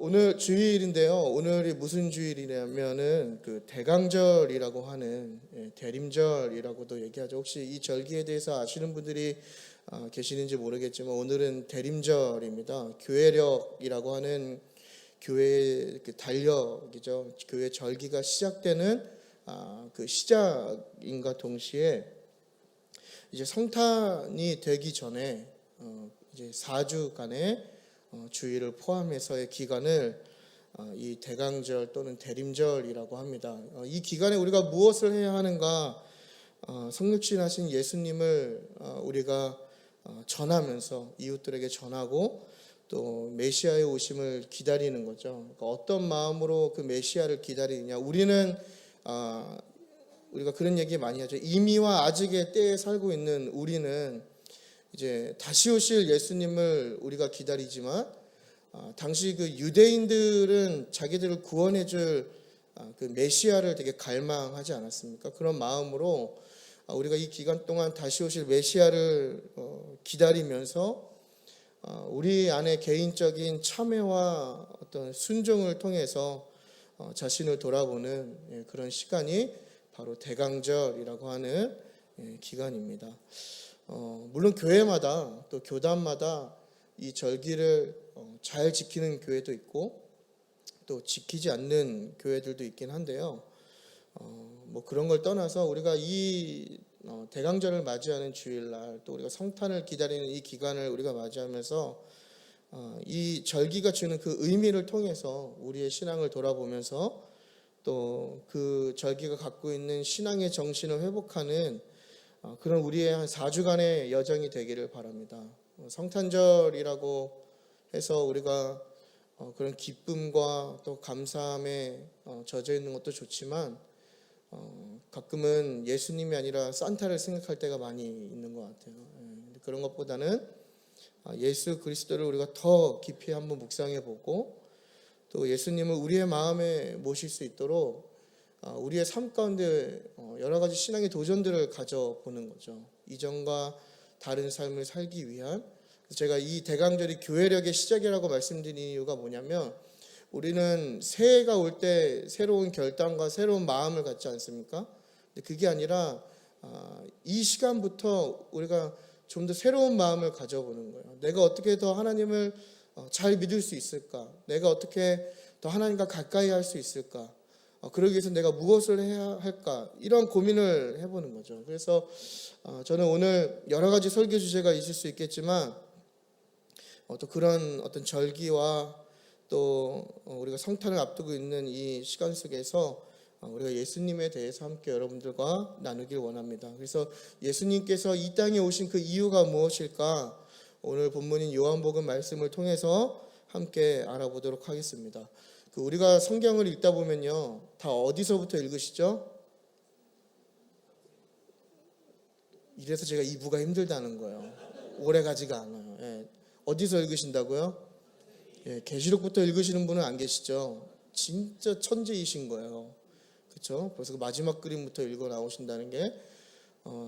오늘 주일인데요. 오늘이 무슨 주일이냐면은 그 대강절이라고 하는 대림절이라고도 얘기하죠. 혹시 이 절기에 대해서 아시는 분들이 계시는지 모르겠지만 오늘은 대림절입니다. 교회력이라고 하는 교회의 그 달력이죠. 교회 절기가 시작되는 그 시작인과 동시에 이제 성탄이 되기 전에 이제 4주간의 주일을 포함해서의 기간을 이 대강절 또는 대림절이라고 합니다. 이 기간에 우리가 무엇을 해야 하는가? 성육신하신 예수님을 우리가 전하면서 이웃들에게 전하고 또 메시아의 오심을 기다리는 거죠. 그러니까 어떤 마음으로 그 메시아를 기다리느냐? 우리가 그런 얘기 많이 하죠. 이미와 아직의 때에 살고 있는 우리는 이제 다시 오실 예수님을 우리가 기다리지만 당시 그 유대인들은 자기들을 구원해줄 그 메시아를 되게 갈망하지 않았습니까? 그런 마음으로 우리가 이 기간 동안 다시 오실 메시아를 기다리면서 우리 안에 개인적인 참회와 어떤 순종을 통해서 자신을 돌아보는 그런 시간이 바로 대강절이라고 하는 기간입니다. 물론 교회마다 또 교단마다 이 절기를 잘 지키는 교회도 있고 또 지키지 않는 교회들도 있긴 한데요. 뭐 그런 걸 떠나서 우리가 이 대강절을 맞이하는 주일날 또 우리가 성탄을 기다리는 이 기간을 우리가 맞이하면서 이 절기가 주는 그 의미를 통해서 우리의 신앙을 돌아보면서 또 그 절기가 갖고 있는 신앙의 정신을 회복하는 그런 우리의 한 4주간의 여정이 되기를 바랍니다. 성탄절이라고 해서 우리가 그런 기쁨과 또 감사함에 젖어 있는 것도 좋지만 가끔은 예수님이 아니라 산타를 생각할 때가 많이 있는 것 같아요. 그런 것보다는 예수 그리스도를 우리가 더 깊이 한번 묵상해 보고 또 예수님을 우리의 마음에 모실 수 있도록 우리의 삶 가운데 여러 가지 신앙의 도전들을 가져보는 거죠. 이전과 다른 삶을 살기 위한. 제가 이 대강절이 교회력의 시작이라고 말씀드린 이유가 뭐냐면 우리는 새해가 올 때 새로운 결단과 새로운 마음을 갖지 않습니까? 근데 그게 아니라 이 시간부터 우리가 좀 더 새로운 마음을 가져보는 거예요. 내가 어떻게 더 하나님을 잘 믿을 수 있을까? 내가 어떻게 더 하나님과 가까이 할 수 있을까? 그러기 위해서 내가 무엇을 해야 할까? 이런 고민을 해보는 거죠. 그래서 저는 오늘 여러 가지 설교 주제가 있을 수 있겠지만 또 그런 어떤 절기와 또 우리가 성탄을 앞두고 있는 이 시간 속에서 우리가 예수님에 대해서 함께 여러분들과 나누길 원합니다. 그래서 예수님께서 이 땅에 오신 그 이유가 무엇일까? 오늘 본문인 요한복음 말씀을 통해서 함께 알아보도록 하겠습니다. 우리가 성경을 읽다 보면요, 다 어디서부터 읽으시죠? 이래서 제가 2부가 힘들다는 거예요. 오래 가지가 않아요. 어디서 읽으신다고요? 계시록부터 읽으시는 분은 안 계시죠? 진짜 천재이신 거예요. 그렇죠? 벌써 그 마지막 그림부터 읽어 나오신다는 게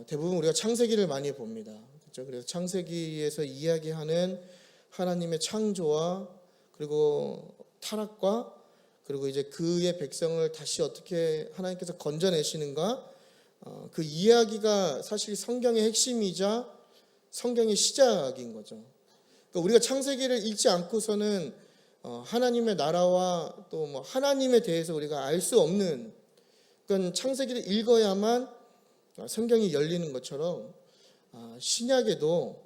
대부분 우리가 창세기를 많이 봅니다. 그렇죠? 그래서 창세기에서 이야기하는 하나님의 창조와 그리고 타락과 그리고 이제 그의 백성을 다시 어떻게 하나님께서 건져내시는가, 그 이야기가 사실 성경의 핵심이자 성경의 시작인 거죠. 그러니까 우리가 창세기를 읽지 않고서는 하나님의 나라와 또 뭐 하나님에 대해서 우리가 알 수 없는, 그러니까 창세기를 읽어야만 성경이 열리는 것처럼 신약에도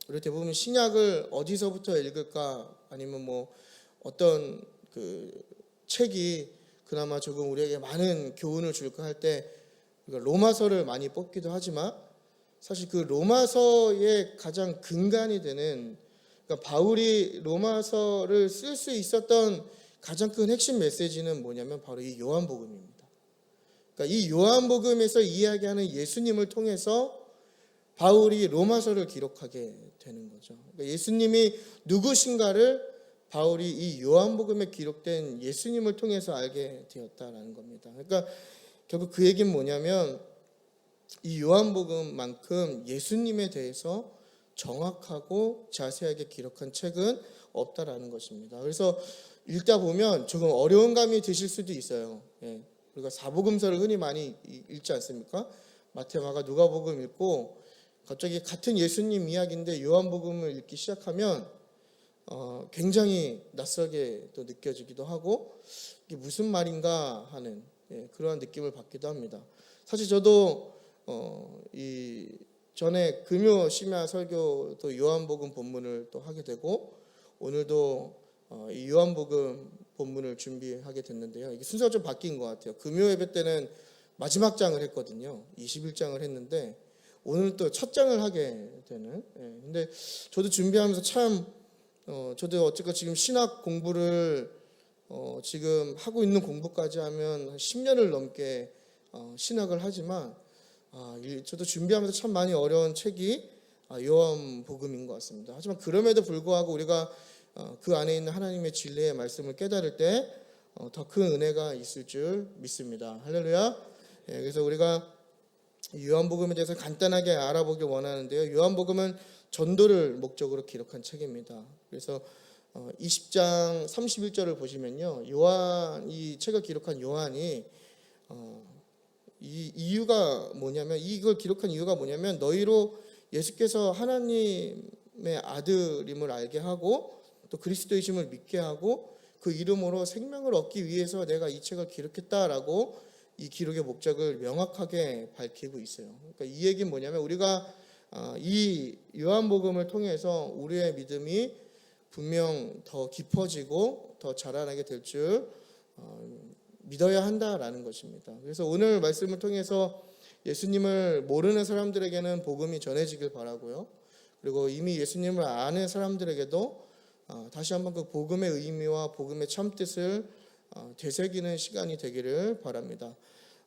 우리 대부분 신약을 어디서부터 읽을까, 아니면 뭐 어떤 그 책이 그나마 조금 우리에게 많은 교훈을 줄까 할 때 로마서를 많이 뽑기도 하지만 사실 그 로마서의 가장 근간이 되는, 그러니까 바울이 로마서를 쓸 수 있었던 가장 큰 핵심 메시지는 뭐냐면 바로 이 요한복음입니다. 그러니까 이 요한복음에서 이야기하는 예수님을 통해서 바울이 로마서를 기록하게 되는 거죠. 그러니까 예수님이 누구신가를 바울이 이 요한복음에 기록된 예수님을 통해서 알게 되었다라는 겁니다. 그러니까 결국 그 얘기는 뭐냐면 이 요한복음만큼 예수님에 대해서 정확하고 자세하게 기록한 책은 없다라는 것입니다. 그래서 읽다 보면 조금 어려운 감이 드실 수도 있어요. 예. 우리가 사복음서를 흔히 많이 읽지 않습니까? 마태, 마가, 누가복음 읽고 갑자기 같은 예수님 이야기인데 요한복음을 읽기 시작하면 굉장히 낯설게 또 느껴지기도 하고 이게 무슨 말인가 하는 그러한 느낌을 받기도 합니다. 사실 저도 이 전에 금요 심야 설교도 요한복음 본문을 또 하게 되고 오늘도 이 요한복음 본문을 준비하게 됐는데요. 이게 순서가 좀 바뀐 것 같아요. 금요 예배 때는 마지막 장을 했거든요. 21장을 했는데 오늘 또 첫 장을 하게 되는. 근데 저도 준비하면서 참 저도 어쨌건 지금 신학 공부를 지금 하고 있는 공부까지 하면 10년을 넘게 신학을 하지만 저도 준비하면서 참 많이 어려운 책이 요한복음인 것 같습니다. 하지만 그럼에도 불구하고 우리가 그 안에 있는 하나님의 진리의 말씀을 깨달을 때 더 큰 은혜가 있을 줄 믿습니다. 할렐루야. 그래서 우리가 요한복음에 대해서 간단하게 알아보길 원하는데요. 요한복음은 전도를 목적으로 기록한 책입니다. 그래서 20장 31절을 보시면요, 이 책을 기록한 요한이 이 이유가 뭐냐면, 이걸 기록한 이유가 뭐냐면 너희로 예수께서 하나님의 아들임을 알게 하고 또 그리스도이심을 믿게 하고 그 이름으로 생명을 얻기 위해서 내가 이 책을 기록했다라고 이 기록의 목적을 명확하게 밝히고 있어요. 그러니까 이 얘기는 뭐냐면 우리가 이 요한복음을 통해서 우리의 믿음이 분명 더 깊어지고 더 자라나게 될 줄 믿어야 한다라는 것입니다. 그래서 오늘 말씀을 통해서 예수님을 모르는 사람들에게는 복음이 전해지길 바라고요. 그리고 이미 예수님을 아는 사람들에게도 다시 한번 그 복음의 의미와 복음의 참뜻을 되새기는 시간이 되기를 바랍니다.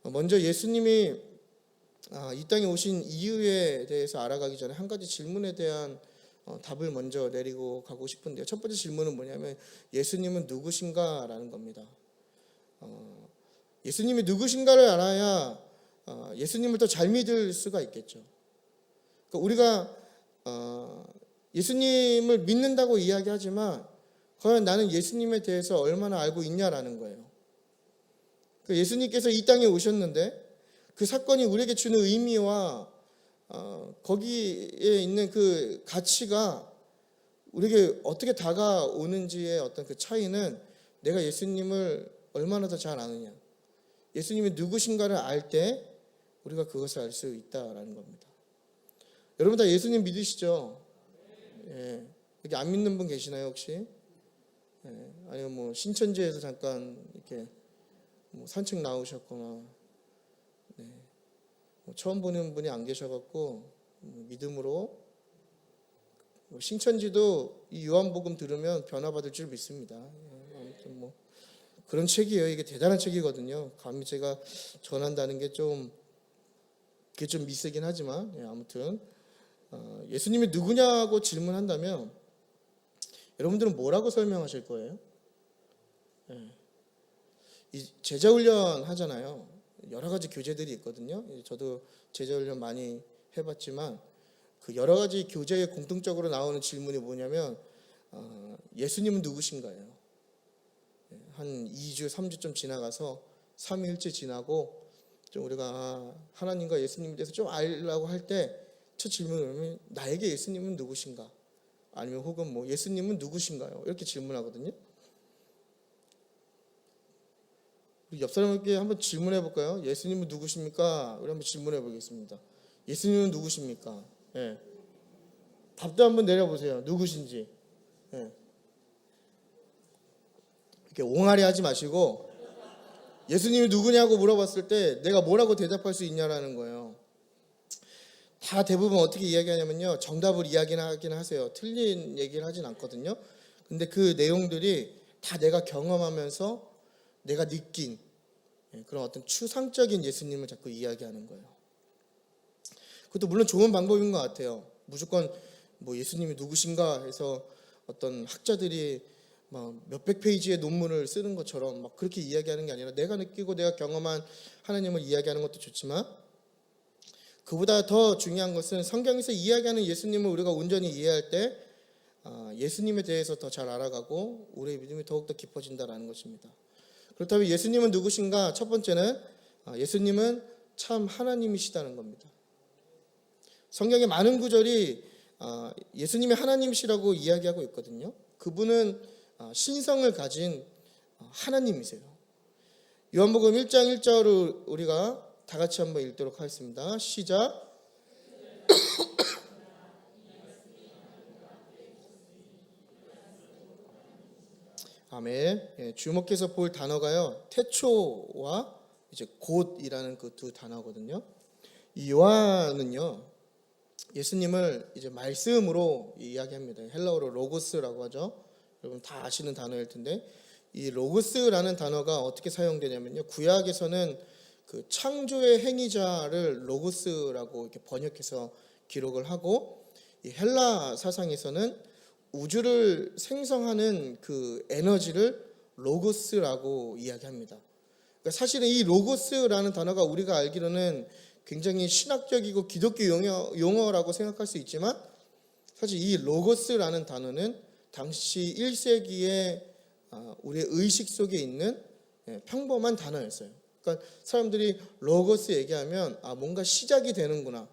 먼저 예수님이 이 땅에 오신 이유에 대해서 알아가기 전에 한 가지 질문에 대한 답을 먼저 내리고 가고 싶은데요. 첫 번째 질문은 뭐냐면 예수님은 누구신가라는 겁니다. 예수님이 누구신가를 알아야 예수님을 더 잘 믿을 수가 있겠죠. 그러니까 우리가 예수님을 믿는다고 이야기하지만 과연 나는 예수님에 대해서 얼마나 알고 있냐라는 거예요. 그러니까 예수님께서 이 땅에 오셨는데 그 사건이 우리에게 주는 의미와 거기에 있는 그 가치가 우리에게 어떻게 다가오는지의 어떤 그 차이는 내가 예수님을 얼마나 더 잘 아느냐, 예수님이 누구신가를 알 때 우리가 그것을 알 수 있다라는 겁니다. 여러분 다 예수님 믿으시죠? 예. 여기 안 믿는 분 계시나요 혹시? 예. 아니면 뭐 신천지에서 잠깐 이렇게 뭐 산책 나오셨거나, 네. 뭐 처음 보는 분이 안 계셔갖고 믿음으로 신천지도 이 요한복음 들으면 변화받을 줄 믿습니다. 예. 아무튼 뭐 그런 책이에요. 이게 대단한 책이거든요. 감히 제가 전한다는 게 그게 좀 미세긴 하지만, 예. 아무튼 예수님이 누구냐고 질문한다면 여러분들은 뭐라고 설명하실 거예요? 예. 이 제자훈련 하잖아요. 여러 가지 교재들이 있거든요. 저도 제자훈련 많이 해봤지만 그 여러 가지 교재에 공통적으로 나오는 질문이 뭐냐면 예수님은 누구신가요? 한 2주, 3주 좀 지나가서 3일째 지나고 좀 우리가 하나님과 예수님에 대해서 좀 알려고 할 때 첫 질문을 나에게 예수님은 누구신가? 아니면 혹은 뭐 예수님은 누구신가요? 이렇게 질문하거든요. 옆 사람에게 한번 질문해 볼까요? 예수님은 누구십니까? 우리 한번 질문해 보겠습니다. 예수님은 누구십니까? 예. 답도 한번 내려보세요. 누구신지. 예. 이렇게 옹알이 하지 마시고 예수님이 누구냐고 물어봤을 때 내가 뭐라고 대답할 수 있냐라는 거예요. 다 대부분 어떻게 이야기하냐면요, 정답을 이야기하긴 하세요. 틀린 얘기를 하진 않거든요. 근데 그 내용들이 다 내가 경험하면서 내가 느낀 그런 어떤 추상적인 예수님을 자꾸 이야기하는 거예요. 그것도 물론 좋은 방법인 것 같아요. 무조건 뭐 예수님이 누구신가 해서 어떤 학자들이 막 몇백 페이지의 논문을 쓰는 것처럼 막 그렇게 이야기하는 게 아니라 내가 느끼고 내가 경험한 하나님을 이야기하는 것도 좋지만 그보다 더 중요한 것은 성경에서 이야기하는 예수님을 우리가 온전히 이해할 때 예수님에 대해서 더 잘 알아가고 우리의 믿음이 더욱더 깊어진다라는 것입니다. 그렇다면 예수님은 누구신가? 첫 번째는 예수님은 참 하나님이시다는 겁니다. 성경의 많은 구절이 예수님이 하나님이시라고 이야기하고 있거든요. 그분은 신성을 가진 하나님이세요. 요한복음 1장 1절을 우리가 다 같이 한번 읽도록 하겠습니다. 시작. 아멘. 주목해서 볼 단어가요, 태초와 이제 곧이라는 그 두 단어거든요. 이 요한은요, 예수님을 이제 말씀으로 이야기합니다. 헬라어로 로고스라고 하죠. 여러분 다 아시는 단어일 텐데, 이 로고스라는 단어가 어떻게 사용되냐면요, 구약에서는 그 창조의 행위자를 로고스라고 이렇게 번역해서 기록을 하고, 이 헬라 사상에서는 우주를 생성하는 그 에너지를 로고스라고 이야기합니다. 그러니까 사실은 이 로고스라는 단어가 우리가 알기로는 굉장히 신학적이고 기독교 용어라고 생각할 수 있지만, 사실 이 로고스라는 단어는 당시 1세기에 우리의 의식 속에 있는 평범한 단어였어요. 그러니까 사람들이 로고스 얘기하면 뭔가 시작이 되는구나,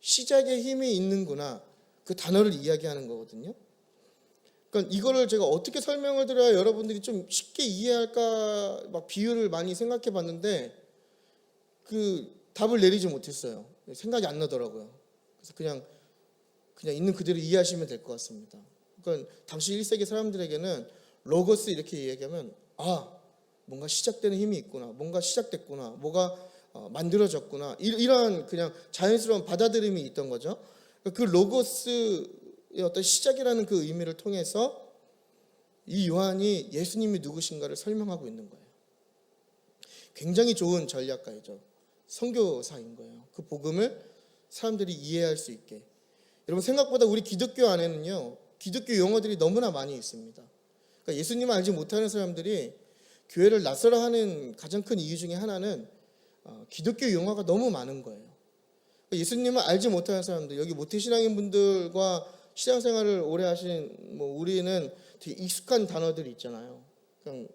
시작의 힘이 있는구나, 그 단어를 이야기하는 거거든요. 그러니까 이거를 제가 어떻게 설명을 드려야 여러분들이 좀 쉽게 이해할까 막 비유를 많이 생각해 봤는데 그 답을 내리지 못했어요. 생각이 안 나더라고요. 그래서 그냥 있는 그대로 이해하시면 될 것 같습니다. 그러니까 당시 1세기 사람들에게는 로고스 이렇게 얘기하면 뭔가 시작되는 힘이 있구나, 뭔가 시작됐구나, 뭐가 만들어졌구나, 이런 그냥 자연스러운 받아들임이 있던 거죠. 그 로고스의 어떤 시작이라는 그 의미를 통해서 이 요한이 예수님이 누구신가를 설명하고 있는 거예요. 굉장히 좋은 전략가이죠. 선교사인 거예요. 그 복음을 사람들이 이해할 수 있게. 여러분, 생각보다 우리 기독교 안에는요, 기독교 용어들이 너무나 많이 있습니다. 그러니까 예수님을 알지 못하는 사람들이 교회를 낯설어 하는 가장 큰 이유 중에 하나는 기독교 용어가 너무 많은 거예요. 그러니까 예수님을 알지 못하는 사람들, 여기 모태신앙인 분들과 신앙생활을 오래 하신 우리는 되게 익숙한 단어들이 있잖아요. 그냥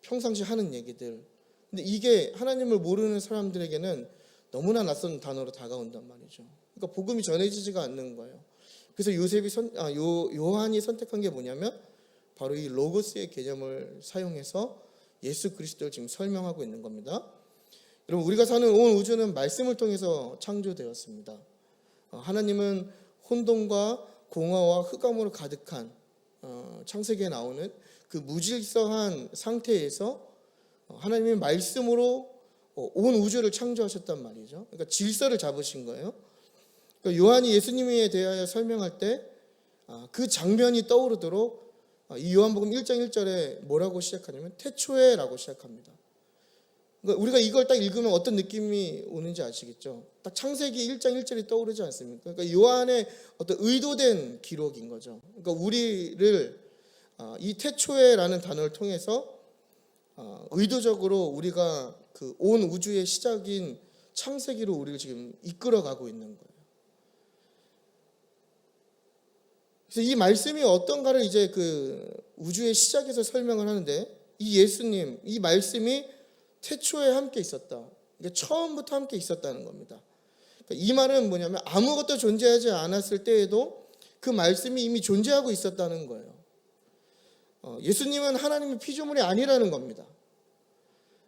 평상시 하는 얘기들. 근데 이게 하나님을 모르는 사람들에게는 너무나 낯선 단어로 다가온단 말이죠. 그러니까 복음이 전해지지가 않는 거예요. 그래서 요한이 선택한 게 뭐냐면 바로 이 로고스의 개념을 사용해서 예수 그리스도를 지금 설명하고 있는 겁니다. 여러분, 우리가 사는 온 우주는 말씀을 통해서 창조되었습니다. 하나님은 혼돈과 공허와 흑암으로 가득한 창세기에 나오는 그 무질서한 상태에서 하나님의 말씀으로 온 우주를 창조하셨단 말이죠. 그러니까 질서를 잡으신 거예요. 그러니까 요한이 예수님에 대하여 설명할 때 그 장면이 떠오르도록 이 요한복음 1장 1절에 뭐라고 시작하냐면 태초에라고 시작합니다. 그러니까 우리가 이걸 딱 읽으면 어떤 느낌이 오는지 아시겠죠? 딱 창세기 1장 1절이 떠오르지 않습니까? 그러니까 요한의 어떤 의도된 기록인 거죠. 그러니까 우리를 이 태초에라는 단어를 통해서 의도적으로 우리가 그 온 우주의 시작인 창세기로 우리를 지금 이끌어가고 있는 거예요. 그래서 이 말씀이 어떤가를 이제 그 우주의 시작에서 설명을 하는데, 이 예수님, 이 말씀이 태초에 함께 있었다. 그러니까 처음부터 함께 있었다는 겁니다. 그러니까 이 말은 뭐냐면 아무것도 존재하지 않았을 때에도 그 말씀이 이미 존재하고 있었다는 거예요. 예수님은 하나님의 피조물이 아니라는 겁니다.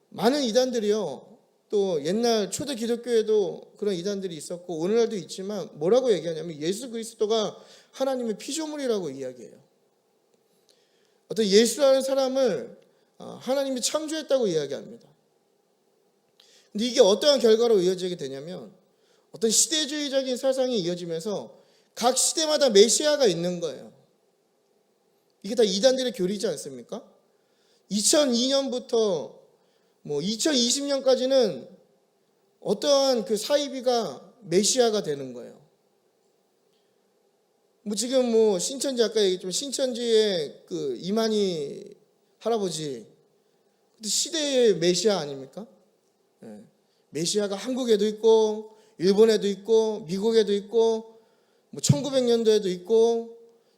많은 이단들이요, 또 옛날 초대 기독교에도 그런 이단들이 있었고 오늘날도 있지만 뭐라고 얘기하냐면 예수 그리스도가 하나님의 피조물이라고 이야기해요. 어떤 예수라는 사람을 하나님이 창조했다고 이야기합니다. 근데 이게 어떠한 결과로 이어지게 되냐면 어떤 시대주의적인 사상이 이어지면서 각 시대마다 메시아가 있는 거예요. 이게 다 이단들의 교리지 않습니까? 2002년부터 2020년까지는 어떠한 그 사이비가 메시아가 되는 거예요. 지금 신천지, 아까 얘기했지만 신천지의 그 이만희 할아버지, 시대의 메시아 아닙니까? 메시아가 한국에도 있고 일본에도 있고 미국에도 있고 1900년도에도 있고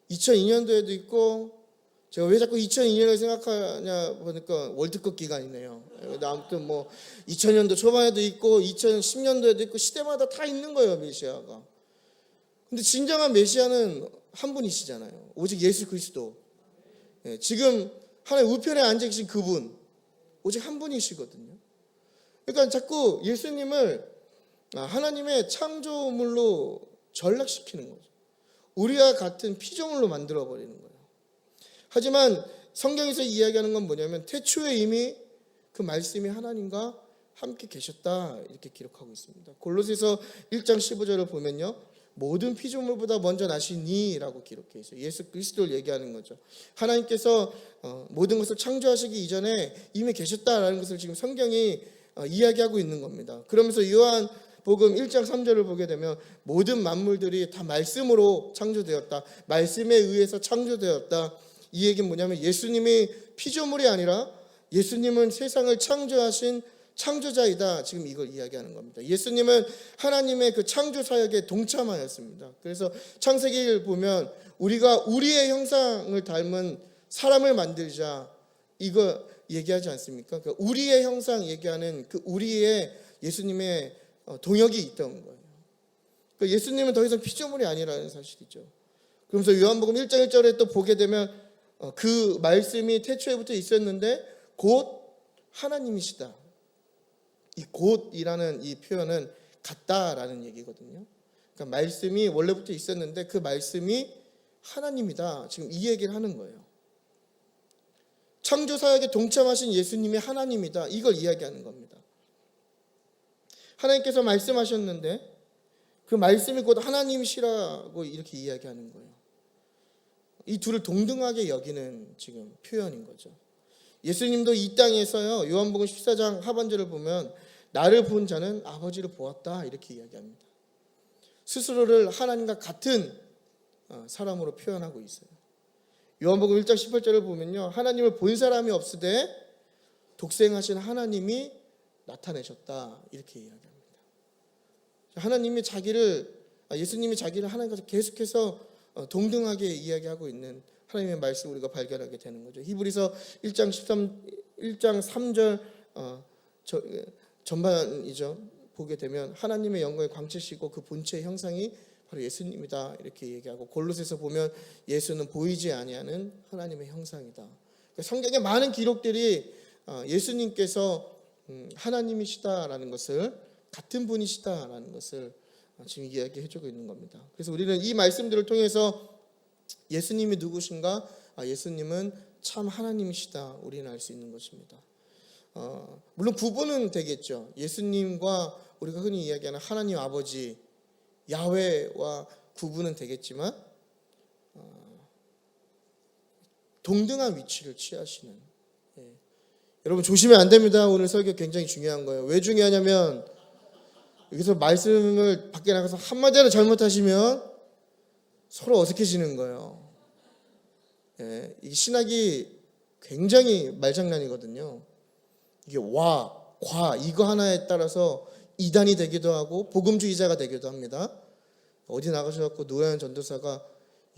2002년도에도 있고, 제가 왜 자꾸 2002년을 생각하냐 보니까 월드컵 기간이네요. 아무튼 뭐 2000년도 초반에도 있고 2010년도에도 있고 시대마다 다 있는 거예요, 메시아가. 근데 진정한 메시아는 한 분이시잖아요. 오직 예수 그리스도. 지금 하나님 우편에 앉아 계신 그분, 오직 한 분이시거든요. 그러니까 자꾸 예수님을 하나님의 창조물로 전락시키는 거죠. 우리와 같은 피조물로 만들어버리는 거예요. 하지만 성경에서 이야기하는 건 뭐냐면 태초에 이미 그 말씀이 하나님과 함께 계셨다 이렇게 기록하고 있습니다. 골로새서 1장 15절을 보면요, 모든 피조물보다 먼저 나시니 라고 기록해 있어요. 예수 그리스도를 얘기하는 거죠. 하나님께서 모든 것을 창조하시기 이전에 이미 계셨다라는 것을 지금 성경이 이야기하고 있는 겁니다. 그러면서 요한복음 1장 3절을 보게 되면 모든 만물들이 다 말씀으로 창조되었다, 말씀에 의해서 창조되었다. 이 얘기는 뭐냐면 예수님이 피조물이 아니라 예수님은 세상을 창조하신 창조자이다. 지금 이걸 이야기하는 겁니다. 예수님은 하나님의 그 창조 사역에 동참하였습니다. 그래서 창세기를 보면 우리가 우리의 형상을 닮은 사람을 만들자 이거 얘기하지 않습니까? 그러니까 우리의 형상 얘기하는 그 우리의 예수님의 동역이 있던 거예요. 그러니까 예수님은 더 이상 피조물이 아니라는 사실이죠. 그러면서 요한복음 1장 1절에 또 보게 되면 그 말씀이 태초에부터 있었는데 곧 하나님이시다. 이 곧이라는 이 표현은 같다라는 얘기거든요. 그러니까 말씀이 원래부터 있었는데 그 말씀이 하나님이다. 지금 이 얘기를 하는 거예요. 창조 사역에 동참하신 예수님이 하나님이다. 이걸 이야기하는 겁니다. 하나님께서 말씀하셨는데 그 말씀이 곧 하나님이시라고 이렇게 이야기하는 거예요. 이 둘을 동등하게 여기는 지금 표현인 거죠. 예수님도 이 땅에서요, 요한복음 14장 하반절을 보면 나를 본 자는 아버지를 보았다 이렇게 이야기합니다. 스스로를 하나님과 같은 사람으로 표현하고 있어요. 요한복음 1장 18절을 보면요, 하나님을 본 사람이 없으되 독생하신 하나님이 나타내셨다 이렇게 이야기합니다. 하나님이 예수님이 자기를 하나님과 계속해서 동등하게 이야기하고 있는 하나님의 말씀 우리가 발견하게 되는 거죠. 히브리서 1장 3절 전반이죠. 보게 되면 하나님의 영광의 광채시고 그 본체의 형상이 바로 예수님이다 이렇게 얘기하고, 골로새서 보면 예수는 보이지 아니하는 하나님의 형상이다. 성경의 많은 기록들이 예수님께서 하나님이시다라는 것을, 같은 분이시다라는 것을 지금 이야기해주고 있는 겁니다. 그래서 우리는 이 말씀들을 통해서 예수님이 누구신가? 예수님은 참 하나님이시다 우리는 알 수 있는 것입니다. 물론 구분은 되겠죠. 예수님과 우리가 흔히 이야기하는 하나님 아버지 야훼와 구분은 되겠지만 동등한 위치를 취하시는, 여러분 조심하면 안 됩니다. 오늘 설교 굉장히 중요한 거예요. 왜 중요하냐면 여기서 말씀을 밖에 나가서 한마디라도 잘못하시면 서로 어색해지는 거예요. 이 신학이 굉장히 말장난이거든요. 이게 과 이거 하나에 따라서 이단이 되기도 하고 복음주의자가 되기도 합니다. 어디 나가셔서 노현 전도사가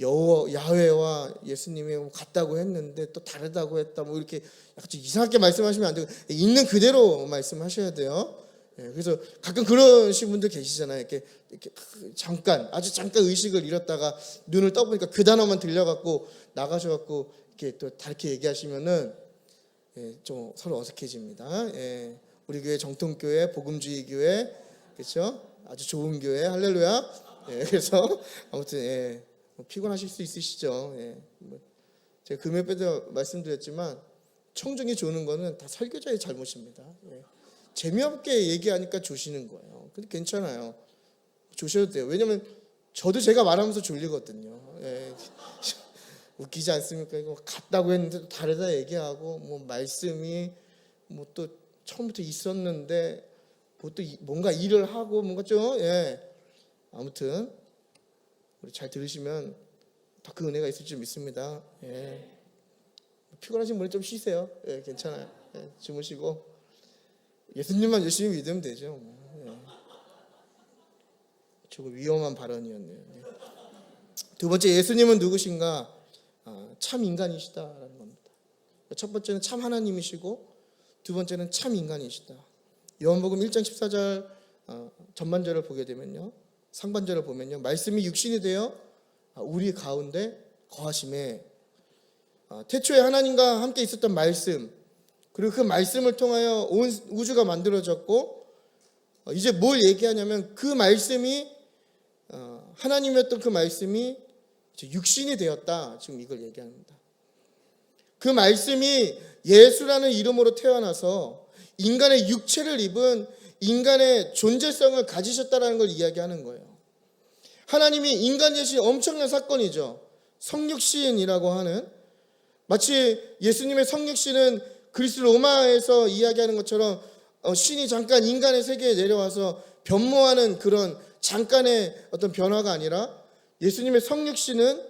야훼와 예수님이 같다고 했는데 또 다르다고 했다 뭐 이렇게 약간 좀 이상하게 말씀하시면 안 되고 있는 그대로 말씀하셔야 돼요. 그래서 가끔 그러신 분들 계시잖아요. 이렇게 아주 잠깐 의식을 잃었다가 눈을 떠보니까 그 단어만 들려갖고 나가셔갖고 이렇게 또 다르게 얘기하시면은 좀 서로 어색해집니다. 우리 교회 정통교회, 복음주의 교회, 그렇죠? 아주 좋은 교회, 할렐루야. 그래서 아무튼 피곤하실 수 있으시죠. 제가 금요일 때도 말씀드렸지만 청중이 조는 거는 다 설교자의 잘못입니다. 재미없게 얘기하니까 조시는 거예요. 근데 괜찮아요. 조셔도 돼요. 왜냐면 저도 제가 말하면서 졸리거든요. 웃기지 않습니까? 이거 같다고 했는데 또 다르다 얘기하고 뭐 말씀이 뭐 또 처음부터 있었는데 뭐 또 뭔가 일을 하고 뭔가 좀 아무튼 우리 잘 들으시면 더 그 은혜가 있을 줄 믿습니다. 피곤하신 분은 좀 쉬세요. 괜찮아요. 주무시고 예수님만 열심히 믿으면 되죠. 저거 위험한 발언이었네요. 두 번째, 예수님은 누구신가? 참 인간이시다라는 겁니다. 첫 번째는 참 하나님이시고 두 번째는 참 인간이시다. 요한복음 1장 14절 전반절을 보게 되면요, 상반절을 보면요, 말씀이 육신이 되어 우리 가운데 거하심에, 태초에 하나님과 함께 있었던 말씀, 그리고 그 말씀을 통하여 온 우주가 만들어졌고, 이제 뭘 얘기하냐면 그 말씀이 하나님이었던 그 말씀이 육신이 되었다. 지금 이걸 얘기합니다. 그 말씀이 예수라는 이름으로 태어나서 인간의 육체를 입은 인간의 존재성을 가지셨다는 걸 이야기하는 거예요. 하나님이 인간 되신 엄청난 사건이죠. 성육신이라고 하는, 마치 예수님의 성육신은 그리스 로마에서 이야기하는 것처럼 신이 잠깐 인간의 세계에 내려와서 변모하는 그런 잠깐의 어떤 변화가 아니라, 예수님의 성육신은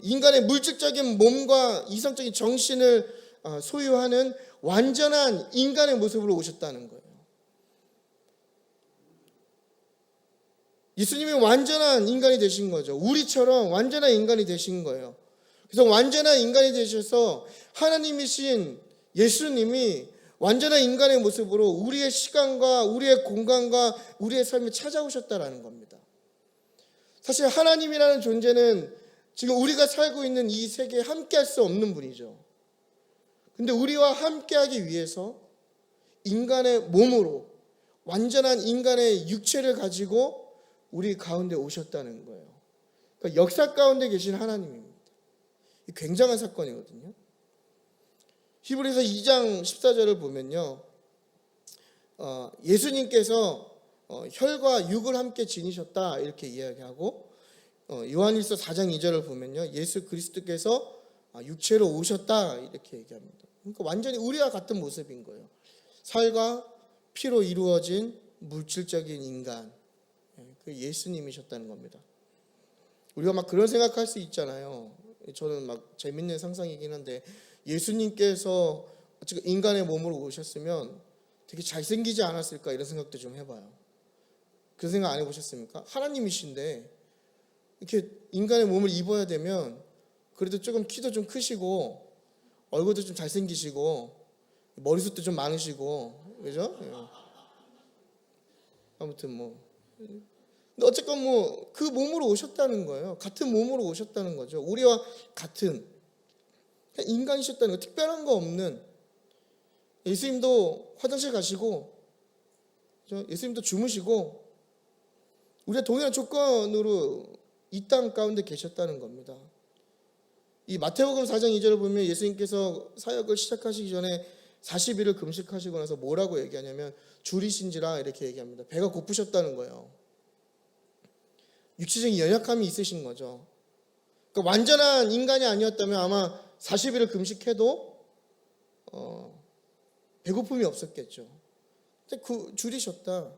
인간의 물질적인 몸과 이성적인 정신을 소유하는 완전한 인간의 모습으로 오셨다는 거예요. 예수님이 완전한 인간이 되신 거죠. 우리처럼 완전한 인간이 되신 거예요. 그래서 완전한 인간이 되셔서 하나님이신 예수님이 완전한 인간의 모습으로 우리의 시간과 우리의 공간과 우리의 삶에 찾아오셨다라는 겁니다. 사실 하나님이라는 존재는 지금 우리가 살고 있는 이 세계에 함께할 수 없는 분이죠. 근데 우리와 함께하기 위해서 인간의 몸으로, 완전한 인간의 육체를 가지고 우리 가운데 오셨다는 거예요. 그러니까 역사 가운데 계신 하나님입니다. 굉장한 사건이거든요. 히브리서 2장 14절을 보면요, 예수님께서 혈과 육을 함께 지니셨다 이렇게 이야기하고, 요한일서 4장 2절을 보면요, 예수 그리스도께서 육체로 오셨다 이렇게 얘기합니다. 그러니까 완전히 우리와 같은 모습인 거예요. 살과 피로 이루어진 물질적인 인간, 그 예수님이셨다는 겁니다. 우리가 막 그런 생각할 수 있잖아요. 저는 막 재밌는 상상이긴 한데, 예수님께서 인간의 몸으로 오셨으면 되게 잘생기지 않았을까 이런 생각도 좀 해봐요. 그 생각 안 해보셨습니까? 하나님이신데 이렇게 인간의 몸을 입어야 되면 그래도 조금 키도 좀 크시고 얼굴도 좀 잘생기시고 머리숱도 좀 많으시고, 그죠? 아무튼 뭐, 근데 어쨌건 뭐 그 몸으로 오셨다는 거예요. 같은 몸으로 오셨다는 거죠. 우리와 같은 인간이셨다는 거, 특별한 거 없는. 예수님도 화장실 가시고, 예수님도 주무시고, 우리가 동일한 조건으로 이 땅 가운데 계셨다는 겁니다. 이 마태복음 4장 2절을 보면 예수님께서 사역을 시작하시기 전에 40일을 금식하시고 나서 뭐라고 얘기하냐면 줄이신지라 이렇게 얘기합니다. 배가 고프셨다는 거예요. 육체적인 연약함이 있으신 거죠. 그러니까 완전한 인간이 아니었다면 아마 40일을 금식해도 배고픔이 없었겠죠. 근데 줄이셨다.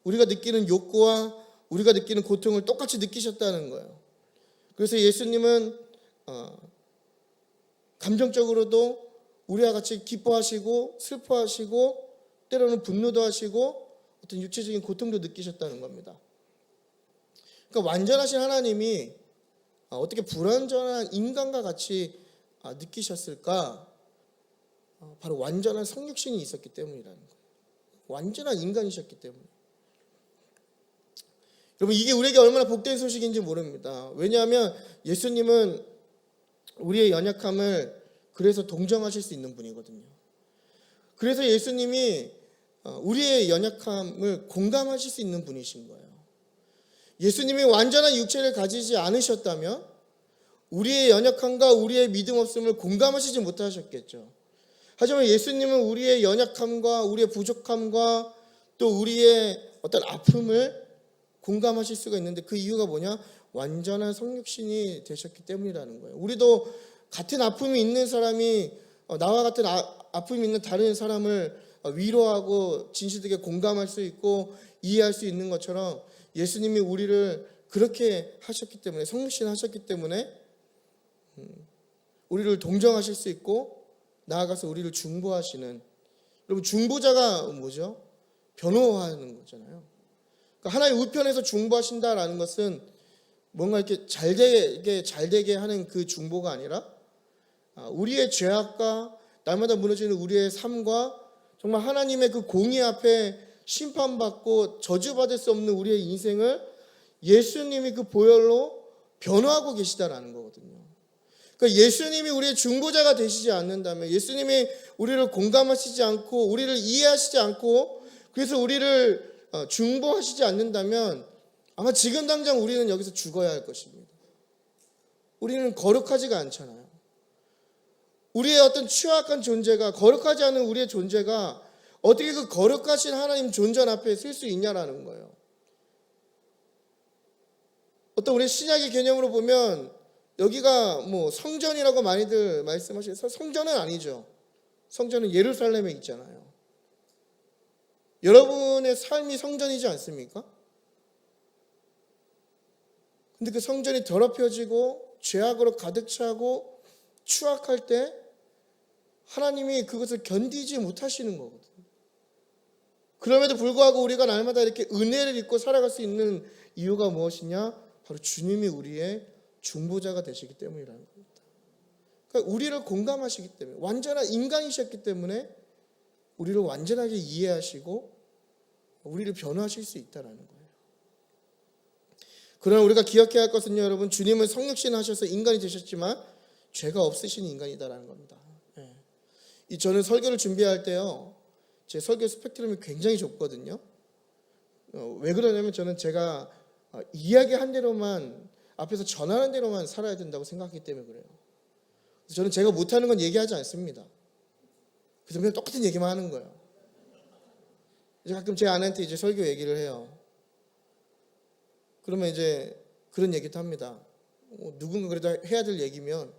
우리가 느끼는 욕구와 우리가 느끼는 고통을 똑같이 느끼셨다는 거예요. 그래서 예수님은 감정적으로도 우리와 같이 기뻐하시고 슬퍼하시고 때로는 분노도 하시고 어떤 육체적인 고통도 느끼셨다는 겁니다. 그러니까 완전하신 하나님이 어떻게 불완전한 인간과 같이 느끼셨을까? 바로 완전한 성육신이 있었기 때문이라는 거예요. 완전한 인간이셨기 때문에. 여러분, 이게 우리에게 얼마나 복된 소식인지 모릅니다. 왜냐하면 예수님은 우리의 연약함을 그래서 동정하실 수 있는 분이거든요. 그래서 예수님이 우리의 연약함을 공감하실 수 있는 분이신 거예요. 예수님이 완전한 육체를 가지지 않으셨다면 우리의 연약함과 우리의 믿음 없음을 공감하시지 못하셨겠죠. 하지만 예수님은 우리의 연약함과 우리의 부족함과 또 우리의 어떤 아픔을 공감하실 수가 있는데, 그 이유가 뭐냐? 완전한 성육신이 되셨기 때문이라는 거예요. 우리도 같은 아픔이 있는 사람이 나와 같은 아픔이 있는 다른 사람을 위로하고 진실되게 공감할 수 있고 이해할 수 있는 것처럼 예수님이 우리를 그렇게 하셨기 때문에, 성육신 하셨기 때문에 우리를 동정하실 수 있고 나아가서 우리를 중보하시는, 여러분 중보자가 뭐죠? 변호하는 거잖아요. 그러니까 하나의 우편에서 중보하신다라는 것은 뭔가 이렇게 잘 되게 하는 그 중보가 아니라 우리의 죄악과 날마다 무너지는 우리의 삶과 정말 하나님의 그 공의 앞에 심판받고 저주받을 수 없는 우리의 인생을 예수님이 그 보혈로 변화하고 계시다라는 거거든요. 그러니까 예수님이 우리의 중보자가 되시지 않는다면, 예수님이 우리를 공감하시지 않고 우리를 이해하시지 않고 그래서 우리를 중보하시지 않는다면 아마 지금 당장 우리는 여기서 죽어야 할 것입니다. 우리는 거룩하지가 않잖아요. 우리의 어떤 취약한 존재가, 거룩하지 않은 우리의 존재가 어떻게 그 거룩하신 하나님 존전 앞에 설 수 있냐라는 거예요. 어떤 우리 신약의 개념으로 보면 여기가 뭐 성전이라고 많이들 말씀하시는데 성전은 아니죠. 성전은 예루살렘에 있잖아요. 여러분의 삶이 성전이지 않습니까? 근데 그 성전이 더럽혀지고 죄악으로 가득 차고 추악할 때 하나님이 그것을 견디지 못하시는 거거든요. 그럼에도 불구하고 우리가 날마다 이렇게 은혜를 입고 살아갈 수 있는 이유가 무엇이냐? 바로 주님이 우리의 중보자가 되시기 때문이라는 겁니다. 그러니까 우리를 공감하시기 때문에, 완전한 인간이셨기 때문에 우리를 완전하게 이해하시고 우리를 변화하실 수 있다는 거예요. 그러나 우리가 기억해야 할 것은요, 여러분, 주님은 성육신 하셔서 인간이 되셨지만 죄가 없으신 인간이다라는 겁니다. 저는 설교를 준비할 때요, 제 설교 스펙트럼이 굉장히 좁거든요. 왜 그러냐면 저는 제가 이야기한 대로만, 앞에서 전하는 대로만 살아야 된다고 생각하기 때문에 그래요. 그래서 저는 제가 못하는 건 얘기하지 않습니다. 그래서 그냥 똑같은 얘기만 하는 거예요. 이제 가끔 제 아내한테 이제 설교 얘기를 해요. 그러면 이제 그런 얘기도 합니다. 누군가 그래도 해야 될 얘기면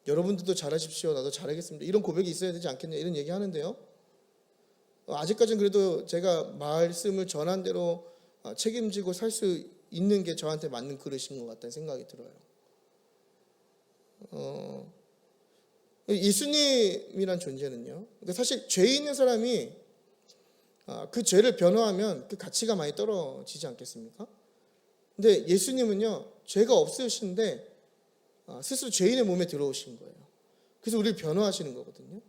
여러분들도 잘하십시오, 나도 잘하겠습니다, 이런 고백이 있어야 되지 않겠냐, 이런 얘기 하는데요, 아직까지는 그래도 제가 말씀을 전한 대로 책임지고 살 수 있는 게 저한테 맞는 그릇인 것 같다는 생각이 들어요. 예수님이란 존재는요, 그러니까 사실 죄 있는 사람이 그 죄를 변호하면 그 가치가 많이 떨어지지 않겠습니까? 근데 예수님은요, 죄가 없으신데 스스로 죄인의 몸에 들어오신 거예요. 그래서 우리를 변호하시는 거거든요.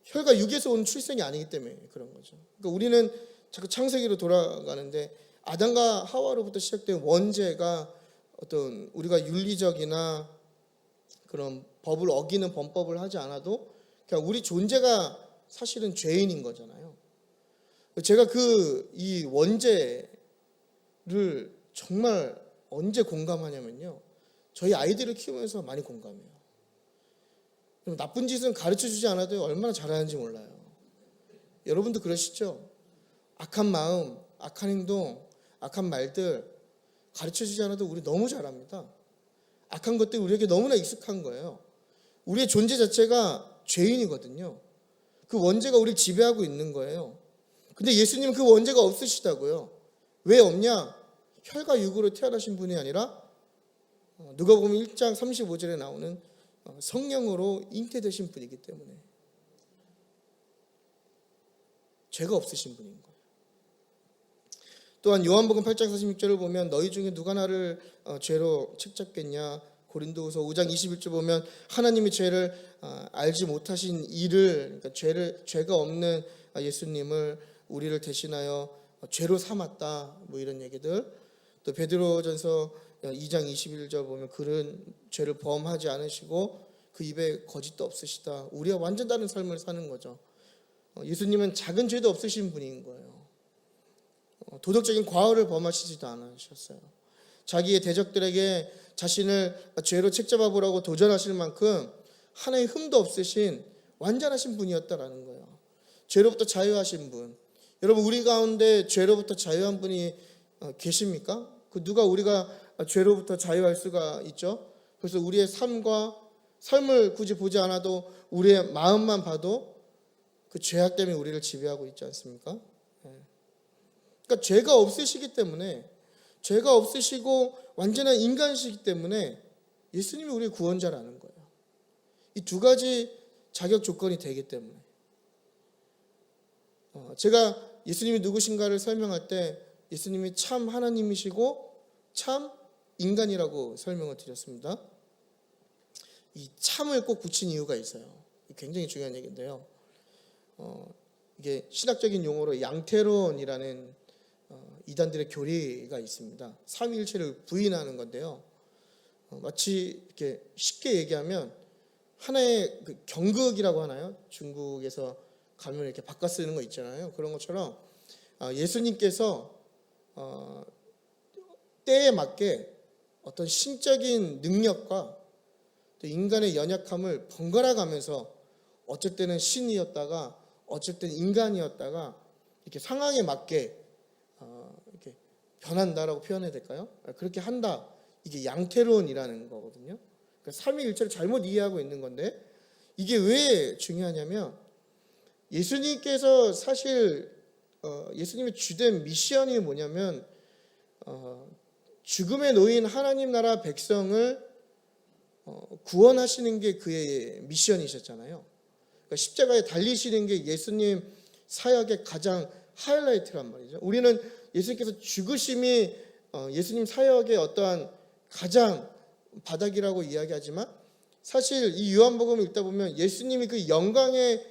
혈과 육에서 온 출생이 아니기 때문에 그런 거죠. 그러니까 우리는 자꾸 창세기로 돌아가는데 아담과 하와로부터 시작된 원죄가 어떤 우리가 윤리적이나 그런 법을 어기는 범법을 하지 않아도 그냥 우리 존재가 사실은 죄인인 거잖아요. 제가 이 원죄를 정말 언제 공감하냐면요, 저희 아이들을 키우면서 많이 공감해요. 나쁜 짓은 가르쳐주지 않아도 얼마나 잘하는지 몰라요. 여러분도 그러시죠? 악한 마음, 악한 행동, 악한 말들 가르쳐주지 않아도 우리 너무 잘합니다. 악한 것들이 우리에게 너무나 익숙한 거예요. 우리의 존재 자체가 죄인이거든요. 그 원죄가 우리를 지배하고 있는 거예요. 근데 예수님은 그 원죄가 없으시다고요. 왜 없냐? 혈과 육으로 태어나신 분이 아니라 누가복음 1장 35절에 나오는 성령으로 잉태되신 분이기 때문에 죄가 없으신 분인 거예요. 또한 요한복음 8장 46절을 보면 너희 중에 누가 나를 죄로 책잡겠냐, 고린도후서 5장 21절 보면 하나님이 죄를 알지 못하신 이를, 그러니까 죄가 없는 예수님을 우리를 대신하여 죄로 삼았다, 뭐 이런 얘기들. 또 베드로전서 2장 21절 보면 그는 죄를 범하지 않으시고 그 입에 거짓도 없으시다. 우리와 완전 다른 삶을 사는 거죠. 예수님은 작은 죄도 없으신 분인 거예요. 도덕적인 과오를 범하시지도 않으셨어요. 자기의 대적들에게 자신을 죄로 책잡아 보라고 도전하실 만큼 하나의 흠도 없으신 완전하신 분이었다라는 거예요. 죄로부터 자유하신 분. 여러분, 우리 가운데 죄로부터 자유한 분이 계십니까? 누가 우리가 죄로부터 자유할 수가 있죠? 그래서 우리의 삶을 굳이 보지 않아도 우리의 마음만 봐도 그 죄악 때문에 우리를 지배하고 있지 않습니까? 그러니까 죄가 없으시기 때문에, 죄가 없으시고 완전한 인간이시기 때문에 예수님이 우리의 구원자라는 거예요. 이 두 가지 자격 조건이 되기 때문에 제가 예수님이 누구신가를 설명할 때 예수님이 참 하나님이시고 참 인간이라고 설명을 드렸습니다. 이 참을 꼭 붙인 이유가 있어요. 굉장히 중요한 얘기인데요. 이게 신학적인 용어로 양태론이라는 이단들의 교리가 있습니다. 삼위일체를 부인하는 건데요. 마치 이렇게 쉽게 얘기하면 하나의 그 경극이라고 하나요? 중국에서 가면 이렇게 바꿔 쓰는 거 있잖아요. 그런 것처럼 예수님께서 때에 맞게 어떤 신적인 능력과 또 인간의 연약함을 번갈아 가면서 어쩔 때는 신이었다가 어쩔 때는 인간이었다가 이렇게 상황에 맞게 이렇게 변한다라고 표현해야 될까요? 그렇게 한다. 이게 양태론이라는 거거든요. 그러니까 삼위일체를 잘못 이해하고 있는 건데 이게 왜 중요하냐면 예수님께서 사실 예수님의 주된 미션이 뭐냐면 죽음에 놓인 하나님 나라 백성을 구원하시는 게 그의 미션이셨잖아요. 그러니까 십자가에 달리시는 게 예수님 사역의 가장 하이라이트란 말이죠. 우리는 예수님께서 죽으심이 예수님 사역의 어떠한 가장 바닥이라고 이야기하지만 사실 이 요한복음을 읽다 보면 예수님이 그 영광의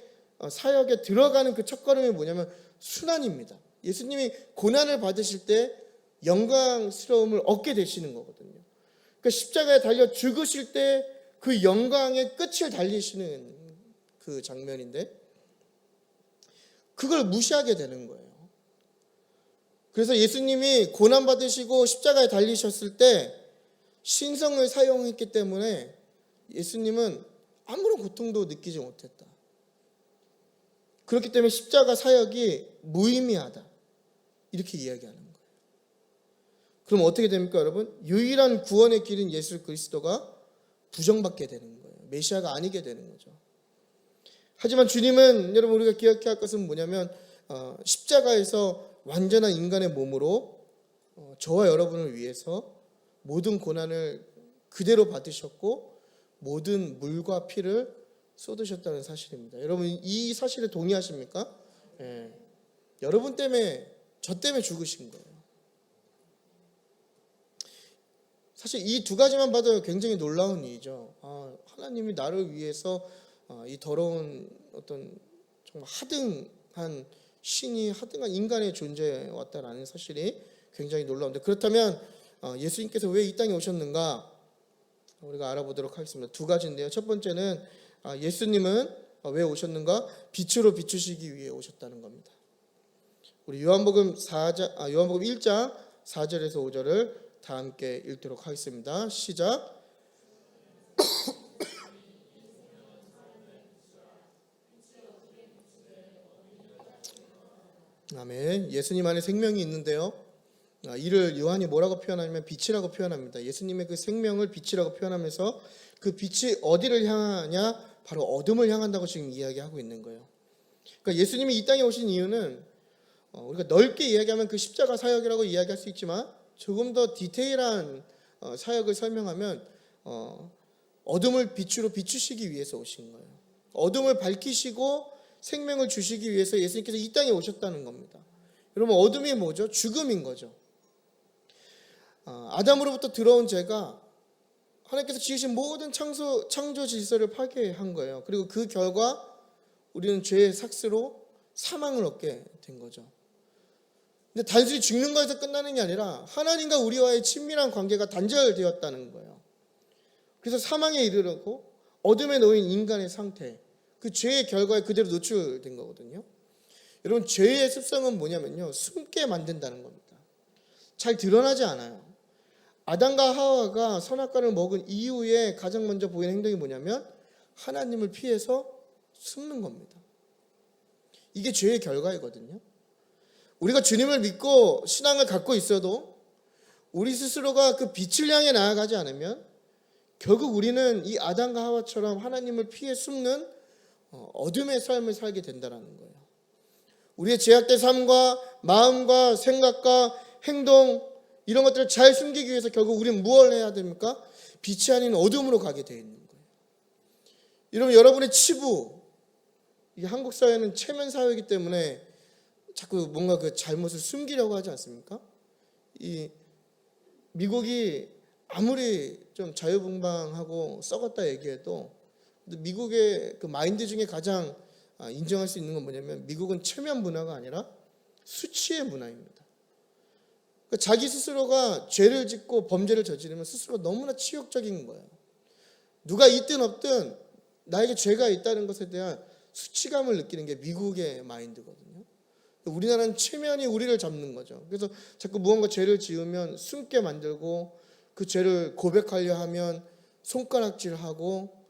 사역에 들어가는 그 첫걸음이 뭐냐면 순환입니다. 예수님이 고난을 받으실 때 영광스러움을 얻게 되시는 거거든요. 그러니까 십자가에 달려 죽으실 때 그 영광의 끝을 달리시는 그 장면인데 그걸 무시하게 되는 거예요. 그래서 예수님이 고난 받으시고 십자가에 달리셨을 때 신성을 사용했기 때문에 예수님은 아무런 고통도 느끼지 못했다. 그렇기 때문에 십자가 사역이 무의미하다. 이렇게 이야기하는 거예요. 그럼 어떻게 됩니까, 여러분? 유일한 구원의 길인 예수 그리스도가 부정받게 되는 거예요. 메시아가 아니게 되는 거죠. 하지만 주님은 여러분 우리가 기억해야 할 것은 뭐냐면 십자가에서 완전한 인간의 몸으로 저와 여러분을 위해서 모든 고난을 그대로 받으셨고 모든 물과 피를 쏟으셨다는 사실입니다. 여러분 이 사실에 동의하십니까? 예. 여러분 때문에 저 때문에 죽으신 거예요. 사실 이 두 가지만 봐도 굉장히 놀라운 일이죠. 하나님이 나를 위해서 이 더러운 어떤 정말 하등한 신이 하등한 인간의 존재에 왔다라는 사실이 굉장히 놀라운데 그렇다면 예수님께서 왜 이 땅에 오셨는가? 우리가 알아보도록 하겠습니다. 두 가지인데요. 첫 번째는 예수님은 왜 오셨는가? 빛으로 비추시기 위해 오셨다는 겁니다. 우리 요한복음 1장 4절에서 5절을 다 함께 읽도록 하겠습니다. 시작. 아멘. 예수님 안에 생명이 있는데요. 이를 요한이 뭐라고 표현하냐면 빛이라고 표현합니다. 예수님의 그 생명을 빛이라고 표현하면서 그 빛이 어디를 향하냐? 바로 어둠을 향한다고 지금 이야기하고 있는 거예요. 그러니까 예수님이 이 땅에 오신 이유는 우리가 넓게 이야기하면 그 십자가 사역이라고 이야기할 수 있지만 조금 더 디테일한 사역을 설명하면 어둠을 빛으로 비추시기 위해서 오신 거예요. 어둠을 밝히시고 생명을 주시기 위해서 예수님께서 이 땅에 오셨다는 겁니다. 여러분 어둠이 뭐죠? 죽음인 거죠. 아담으로부터 들어온 죄가 하나님께서 지으신 모든 창조 질서를 파괴한 거예요. 그리고 그 결과 우리는 죄의 삭스로 사망을 얻게 된 거죠. 근데 단순히 죽는 것에서 끝나는 게 아니라 하나님과 우리와의 친밀한 관계가 단절되었다는 거예요. 그래서 사망에 이르르고 어둠에 놓인 인간의 상태, 그 죄의 결과에 그대로 노출된 거거든요. 여러분 죄의 습성은 뭐냐면요, 숨게 만든다는 겁니다. 잘 드러나지 않아요. 아담과 하와가 선악과를 먹은 이후에 가장 먼저 보이는 행동이 뭐냐면 하나님을 피해서 숨는 겁니다. 이게 죄의 결과이거든요. 우리가 주님을 믿고 신앙을 갖고 있어도 우리 스스로가 그 빛을 향해 나아가지 않으면 결국 우리는 이 아담과 하와처럼 하나님을 피해 숨는 어둠의 삶을 살게 된다는 거예요. 우리의 죄악된 삶과 마음과 생각과 행동 이런 것들을 잘 숨기기 위해서 결국 우리는 무엇을 해야 됩니까? 빛이 아닌 어둠으로 가게 되어 있는 거예요. 여러분 여러분의 치부, 이 한국 사회는 체면 사회이기 때문에 자꾸 뭔가 그 잘못을 숨기려고 하지 않습니까? 이 미국이 아무리 좀 자유분방하고 썩었다 얘기해도 미국의 그 마인드 중에 가장 인정할 수 있는 건 뭐냐면 미국은 체면 문화가 아니라 수치의 문화입니다. 그러니까 자기 스스로가 죄를 짓고 범죄를 저지르면 스스로가 너무나 치욕적인 거예요. 누가 있든 없든 나에게 죄가 있다는 것에 대한 수치감을 느끼는 게 미국의 마인드거든요. 우리나라는 체면이 우리를 잡는 거죠. 그래서 자꾸 무언가 죄를 지으면 숨게 만들고 그 죄를 고백하려 하면 손가락질하고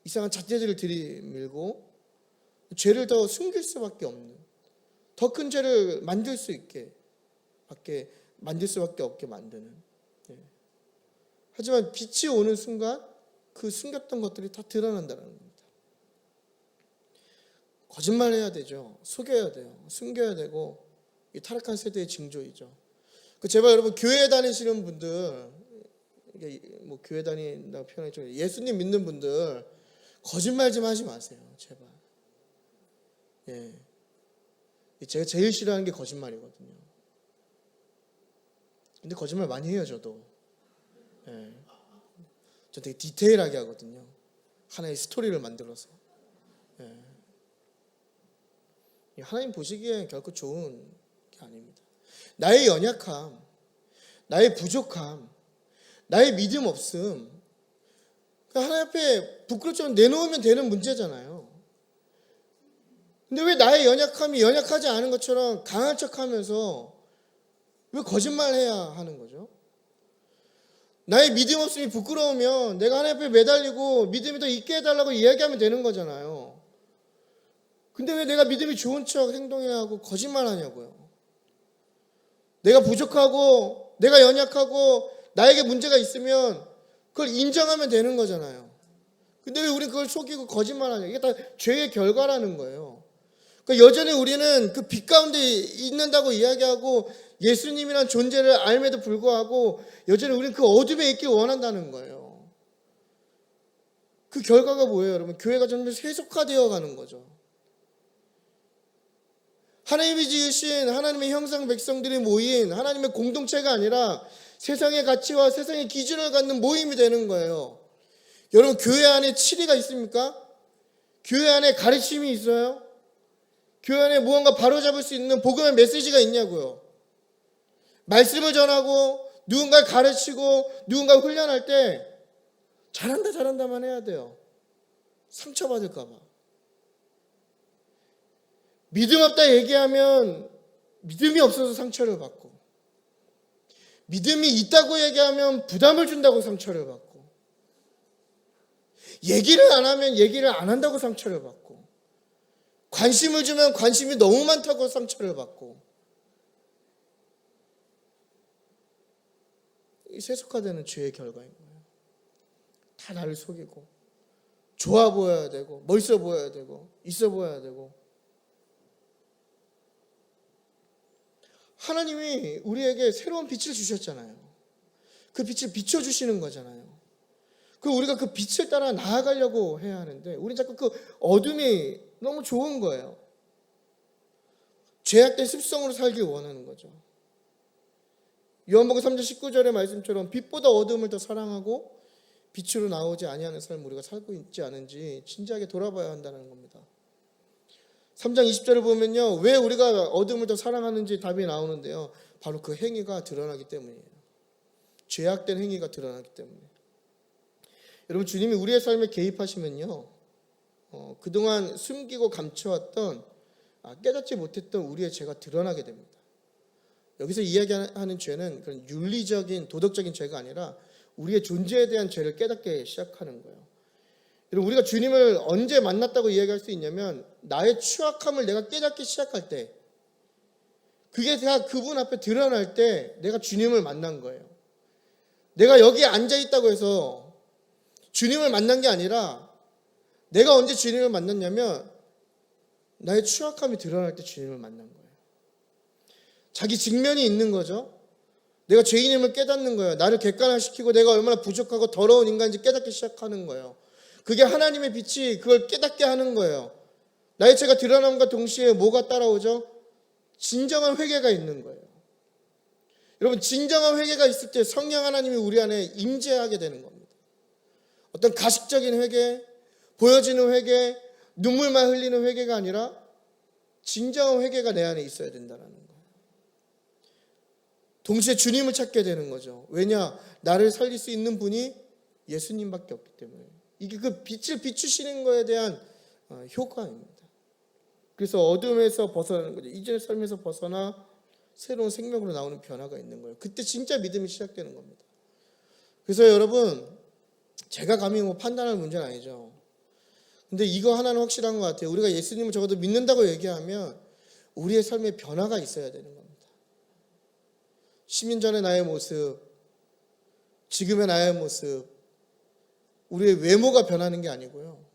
이상한 잣대질을 들이밀고 죄를 더 숨길 수밖에 없는, 더 큰 죄를 만들 수밖에 없게 만드는. 하지만 빛이 오는 순간 그 숨겼던 것들이 다 드러난다는 겁니다. 거짓말해야 되죠. 속여야 돼요. 숨겨야 되고, 이 타락한 세대의 징조이죠. 제발 여러분 교회 다니시는 분들, 이게 뭐 교회 다닌다고 표현하기 좀 예수님 믿는 분들 거짓말 좀 하지 마세요. 제발. 제가 제일 싫어하는 게 거짓말이거든요. 근데 거짓말 많이 해요, 저도. 저 되게 디테일하게 하거든요. 하나의 스토리를 만들어서. 하나님 보시기에 결코 좋은 게 아닙니다. 나의 연약함, 나의 부족함, 나의 믿음 없음, 하나님 앞에 부끄럽지만 내놓으면 되는 문제잖아요. 근데 왜 나의 연약함이 연약하지 않은 것처럼 강한 척하면서 왜 거짓말해야 하는 거죠? 나의 믿음 없음이 부끄러우면 내가 하나님 앞에 매달리고 믿음이 더 있게 해달라고 이야기하면 되는 거잖아요. 근데 왜 내가 믿음이 좋은 척 행동해야 하고 거짓말하냐고요. 내가 부족하고 내가 연약하고 나에게 문제가 있으면 그걸 인정하면 되는 거잖아요. 근데 왜 우리 그걸 속이고 거짓말하냐. 이게 다 죄의 결과라는 거예요. 그러니까 여전히 우리는 그 빛 가운데 있는다고 이야기하고 예수님이란 존재를 알매도 불구하고 여전히 우리는 그 어둠에 있길 원한다는 거예요. 그 결과가 뭐예요, 여러분? 교회가 점점 세속화되어 가는 거죠. 하나님이 지으신 하나님의 형상 백성들이 모인 하나님의 공동체가 아니라 세상의 가치와 세상의 기준을 갖는 모임이 되는 거예요. 여러분, 교회 안에 치리가 있습니까? 교회 안에 가르침이 있어요? 교회 안에 무언가 바로잡을 수 있는 복음의 메시지가 있냐고요. 말씀을 전하고 누군가를 가르치고 누군가를 훈련할 때 잘한다만 해야 돼요. 상처받을까 봐. 믿음 없다 얘기하면 믿음이 없어서 상처를 받고, 믿음이 있다고 얘기하면 부담을 준다고 상처를 받고, 얘기를 안 하면 얘기를 안 한다고 상처를 받고, 관심을 주면 관심이 너무 많다고 상처를 받고, 이 세속화되는 죄의 결과인 거예요. 다 나를 속이고 좋아 보여야 되고 멋있어 보여야 되고 있어 보여야 되고. 하나님이 우리에게 새로운 빛을 주셨잖아요. 그 빛을 비춰주시는 거잖아요. 우리가 그 빛을 따라 나아가려고 해야 하는데 우리는 자꾸 그 어둠이 너무 좋은 거예요. 죄악된 습성으로 살길 원하는 거죠. 요한복음 3장 19절의 말씀처럼 빛보다 어둠을 더 사랑하고 빛으로 나오지 아니하는 삶을 우리가 살고 있지 않은지 진지하게 돌아봐야 한다는 겁니다. 3장 20절을 보면요, 왜 우리가 어둠을 더 사랑하는지 답이 나오는데요, 바로 그 행위가 드러나기 때문이에요. 죄악된 행위가 드러나기 때문에. 여러분, 주님이 우리의 삶에 개입하시면요, 그동안 숨기고 감춰왔던 깨닫지 못했던 우리의 죄가 드러나게 됩니다. 여기서 이야기하는 죄는 그런 윤리적인 도덕적인 죄가 아니라 우리의 존재에 대한 죄를 깨닫게 시작하는 거예요. 여러분, 우리가 주님을 언제 만났다고 이야기할 수 있냐면 나의 추악함을 내가 깨닫기 시작할 때, 그게 다 그분 앞에 드러날 때 내가 주님을 만난 거예요. 내가 여기에 앉아있다고 해서 주님을 만난 게 아니라 내가 언제 주님을 만났냐면 나의 추악함이 드러날 때 주님을 만난 거예요. 자기 직면이 있는 거죠. 내가 죄인임을 깨닫는 거예요. 나를 객관화시키고 내가 얼마나 부족하고 더러운 인간인지 깨닫기 시작하는 거예요. 그게 하나님의 빛이 그걸 깨닫게 하는 거예요. 나의 죄가 드러남과 동시에 뭐가 따라오죠? 진정한 회개가 있는 거예요. 여러분, 진정한 회개가 있을 때 성령 하나님이 우리 안에 임재하게 되는 겁니다. 어떤 가식적인 회개, 보여지는 회개, 눈물만 흘리는 회개가 아니라 진정한 회개가 내 안에 있어야 된다는 거예요. 동시에 주님을 찾게 되는 거죠. 왜냐? 나를 살릴 수 있는 분이 예수님밖에 없기 때문에. 이게 그 빛을 비추시는 거에 대한 효과입니다. 그래서 어둠에서 벗어나는 거죠. 이전의 삶에서 벗어나 새로운 생명으로 나오는 변화가 있는 거예요. 그때 진짜 믿음이 시작되는 겁니다. 그래서 여러분, 제가 감히 판단할 문제는 아니죠. 근데 이거 하나는 확실한 것 같아요. 우리가 예수님을 적어도 믿는다고 얘기하면 우리의 삶에 변화가 있어야 되는 겁니다. 10년 전의 나의 모습, 지금의 나의 모습, 우리의 외모가 변하는 게 아니고요.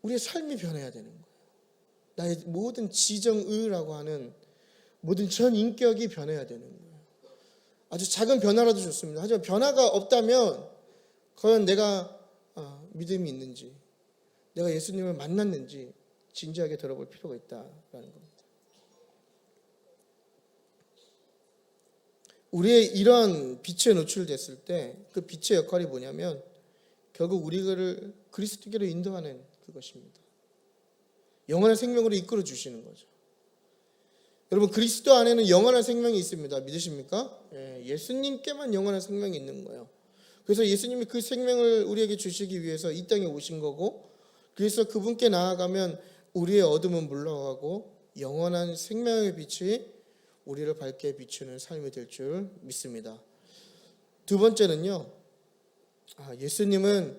우리의 삶이 변해야 되는 거예요. 나의 모든 지정의라고 하는 모든 전 인격이 변해야 되는 거예요. 아주 작은 변화라도 좋습니다. 하지만 변화가 없다면 과연 내가 믿음이 있는지, 내가 예수님을 만났는지 진지하게 들어볼 필요가 있다라는 겁니다. 우리의 이런 빛에 노출됐을 때 그 빛의 역할이 뭐냐면 결국 우리를 그리스도께로 인도하는 그것입니다. 영원한 생명으로 이끌어 주시는 거죠. 여러분, 그리스도 안에는 영원한 생명이 있습니다. 믿으십니까? 예수님께만 영원한 생명이 있는 거예요. 그래서 예수님이 그 생명을 우리에게 주시기 위해서 이 땅에 오신 거고, 그래서 그분께 나아가면 우리의 어둠은 물러가고 영원한 생명의 빛이 우리를 밝게 비추는 삶이 될 줄 믿습니다. 두 번째는요, 예수님은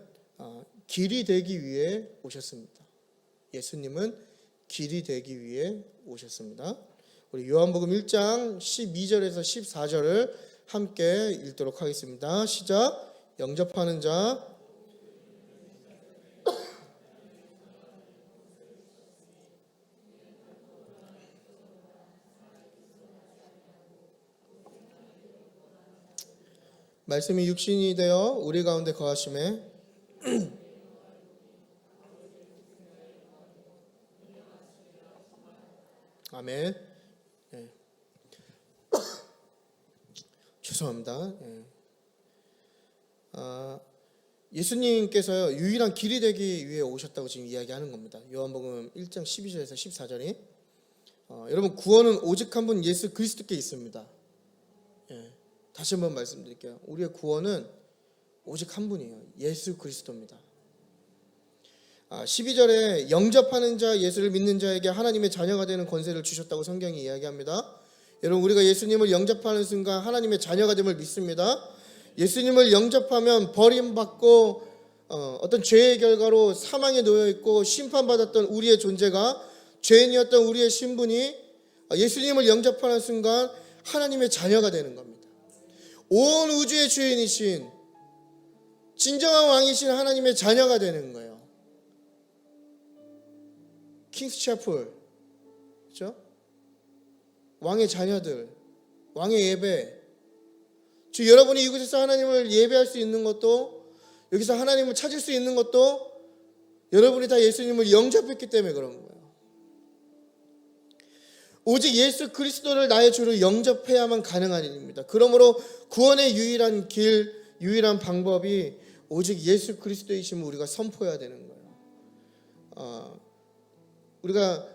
길이 되기 위해 오셨습니다. 예수님은 길이 되기 위해 오셨습니다. 우리 요한복음 1장 12절에서 14절을 함께 읽도록 하겠습니다. 시작. 영접하는 자, 말씀이 육신이 되어 우리 가운데 거하심에 아멘. 죄송합니다. 예수님께서 유일한 길이 되기 위해 오셨다고 지금 이야기하는 겁니다. 요한복음 1장 12절에서 14절이 여러분, 구원은 오직 한 분 예수 그리스도께 있습니다. 다시 한번 말씀드릴게요. 우리의 구원은 오직 한 분이에요. 예수 그리스도입니다. 12절에 영접하는 자, 예수를 믿는 자에게 하나님의 자녀가 되는 권세를 주셨다고 성경이 이야기합니다. 여러분, 우리가 예수님을 영접하는 순간 하나님의 자녀가 됨을 믿습니다. 예수님을 영접하면 버림받고 어떤 죄의 결과로 사망에 놓여있고 심판받았던 우리의 존재가, 죄인이었던 우리의 신분이 예수님을 영접하는 순간 하나님의 자녀가 되는 겁니다. 온 우주의 주인이신 진정한 왕이신 하나님의 자녀가 되는 거예요. 킹스 채플, 그렇죠? 왕의 자녀들, 왕의 예배. 즉 여러분이 이곳에서 하나님을 예배할 수 있는 것도, 여기서 하나님을 찾을 수 있는 것도 여러분이 다 예수님을 영접했기 때문에 그런 거예요. 오직 예수 그리스도를 나의 주로 영접해야만 가능한 일입니다. 그러므로 구원의 유일한 길, 유일한 방법이 오직 예수 그리스도이심을 우리가 선포해야 되는 거예요. 우리가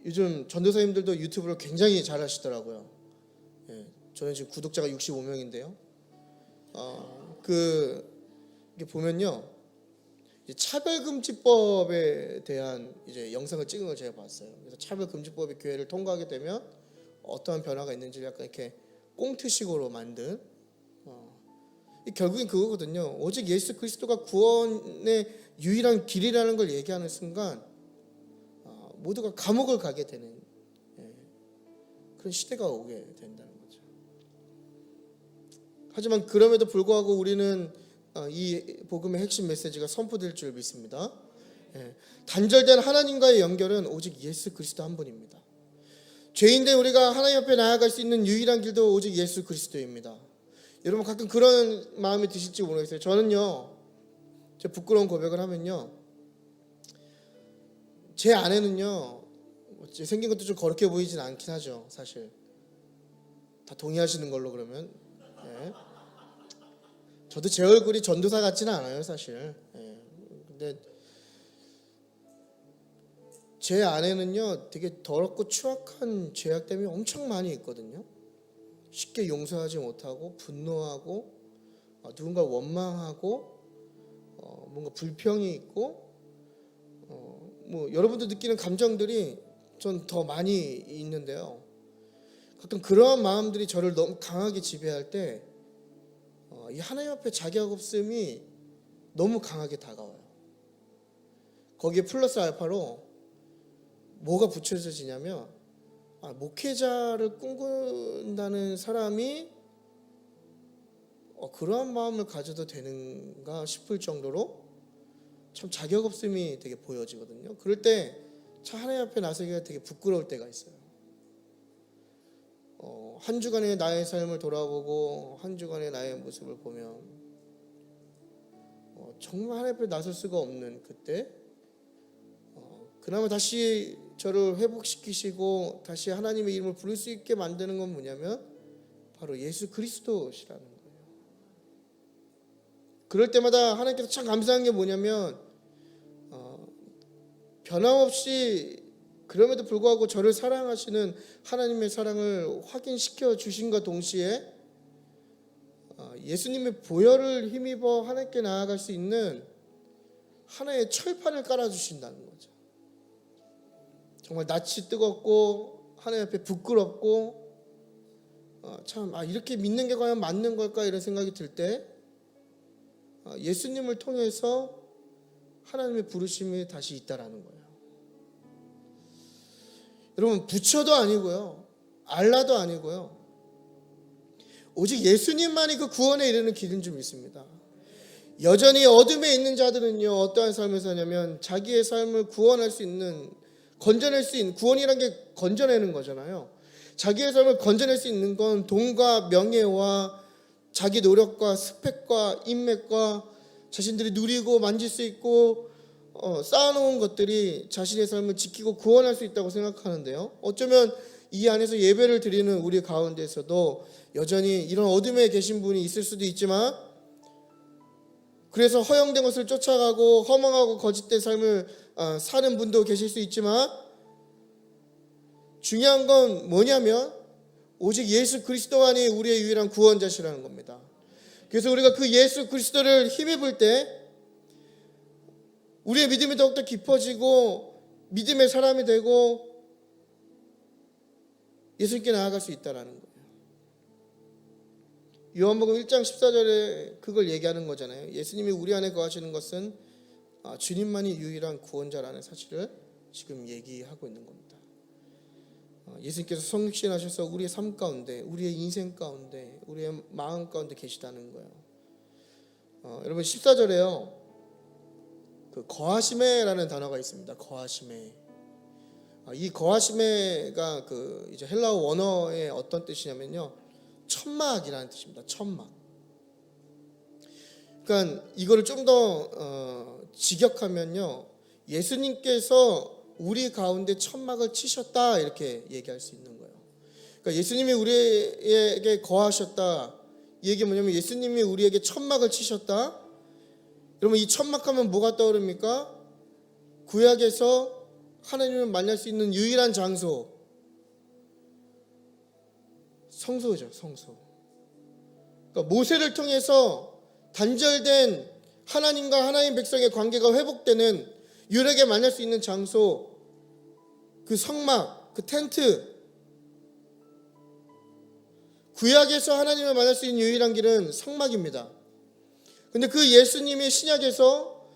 요즘 전도사님들도 유튜브를 굉장히 잘 하시더라고요. 저는 지금 구독자가 65명인데요. 이게 보면요, 차별금지법에 대한 이제 영상을 찍은 걸 제가 봤어요. 그래서 차별금지법이 교회를 통과하게 되면 어떠한 변화가 있는지 약간 이렇게 꽁트식으로 만든, 결국엔 그거거든요. 오직 예수 그리스도가 구원의 유일한 길이라는 걸 얘기하는 순간 모두가 감옥을 가게 되는 그런 시대가 오게 된다는 거죠. 하지만 그럼에도 불구하고 우리는 이 복음의 핵심 메시지가 선포될 줄 믿습니다. 단절된 하나님과의 연결은 오직 예수 그리스도 한 분입니다. 죄인된 우리가 하나님 앞에 나아갈 수 있는 유일한 길도 오직 예수 그리스도입니다. 여러분, 가끔 그런 마음이 드실지 모르겠어요. 저는요, 제 부끄러운 고백을 하면요, 제 아내는요, 생긴 것도 좀 거룩해 보이진 않긴 하죠, 사실. 다 동의하시는 걸로 그러면. 예. 저도 제 얼굴이 전도사 같지는 않아요, 사실. 예. 근데 제 안에는요, 되게 더럽고 추악한 죄악됨이 엄청 많이 있거든요. 쉽게 용서하지 못하고 분노하고 누군가 원망하고 뭔가 불평이 있고 뭐 여러분도 느끼는 감정들이 전 더 많이 있는데요. 가끔 그러한 마음들이 저를 너무 강하게 지배할 때 이 하나님 앞에 자격 없음이 너무 강하게 다가와요. 거기에 플러스 알파로 뭐가 붙여지냐면 목회자를 꿈꾼다는 사람이 그러한 마음을 가져도 되는가 싶을 정도로 참 자격 없음이 되게 보여지거든요. 그럴 때 참 하나님 앞에 나서기가 되게 부끄러울 때가 있어요. 한 주간의 나의 삶을 돌아보고 한 주간의 나의 모습을 보면 정말 하나님 앞에 나설 수가 없는 그때 그나마 다시 저를 회복시키시고 다시 하나님의 이름을 부를 수 있게 만드는 건 뭐냐면 바로 예수 그리스도시라는 거예요. 그럴 때마다 하나님께서 참 감사한 게 뭐냐면 변함없이 그럼에도 불구하고 저를 사랑하시는 하나님의 사랑을 확인시켜 주신과 동시에 예수님의 보혈을 힘입어 하나님께 나아갈 수 있는 하나의 철판을 깔아주신다는 거죠. 정말 낯이 뜨겁고 하나님 앞에 부끄럽고 참 이렇게 믿는 게 과연 맞는 걸까 이런 생각이 들 때 예수님을 통해서 하나님의 부르심이 다시 있다라는 거예요. 여러분 부처도 아니고요, 알라도 아니고요, 오직 예수님만이 그 구원에 이르는 길인 줄 믿습니다. 여전히 어둠에 있는 자들은요 어떠한 삶을 사냐면 자기의 삶을 구원할 수 있는, 건져낼 수 있는, 구원이란 게 건져내는 거잖아요. 자기의 삶을 건져낼 수 있는 건 돈과 명예와 자기 노력과 스펙과 인맥과 자신들이 누리고 만질 수 있고 쌓아놓은 것들이 자신의 삶을 지키고 구원할 수 있다고 생각하는데요. 어쩌면 이 안에서 예배를 드리는 우리 가운데서도 여전히 이런 어둠에 계신 분이 있을 수도 있지만, 그래서 허영된 것을 쫓아가고 허망하고 거짓된 삶을 사는 분도 계실 수 있지만, 중요한 건 뭐냐면 오직 예수 그리스도만이 우리의 유일한 구원자시라는 겁니다. 그래서 우리가 그 예수 그리스도를 힘입을 때 우리의 믿음이 더욱더 깊어지고 믿음의 사람이 되고 예수님께 나아갈 수 있다는 거예요. 요한복음 1장 14절에 그걸 얘기하는 거잖아요. 예수님이 우리 안에 거하시는 것은 주님만이 유일한 구원자라는 사실을 지금 얘기하고 있는 겁니다. 예수님께서 성육신하셔서 우리의 삶 가운데, 우리의 인생 가운데, 우리의 마음 가운데 계시다는 거예요. 여러분 14절에요 그 거하시메라는 단어가 있습니다. 거하시메. 이 거하시메가 그 이제 헬라어 원어의 어떤 뜻이냐면요, 천막이라는 뜻입니다. 천막. 그러니까 이거를 좀 더 직역하면요, 예수님께서 우리 가운데 천막을 치셨다 이렇게 얘기할 수 있는 거예요. 그러니까 예수님이 우리에게 거하셨다. 이 얘기 뭐냐면 예수님이 우리에게 천막을 치셨다. 여러분 이 천막하면 뭐가 떠오릅니까? 구약에서 하나님을 만날 수 있는 유일한 장소, 성소죠. 성소. 그러니까 모세를 통해서 단절된 하나님과 하나님 백성의 관계가 회복되는, 유일하게 만날 수 있는 장소, 그 성막, 그 텐트. 구약에서 하나님을 만날 수 있는 유일한 길은 성막입니다. 근데 그 예수님이 신약에서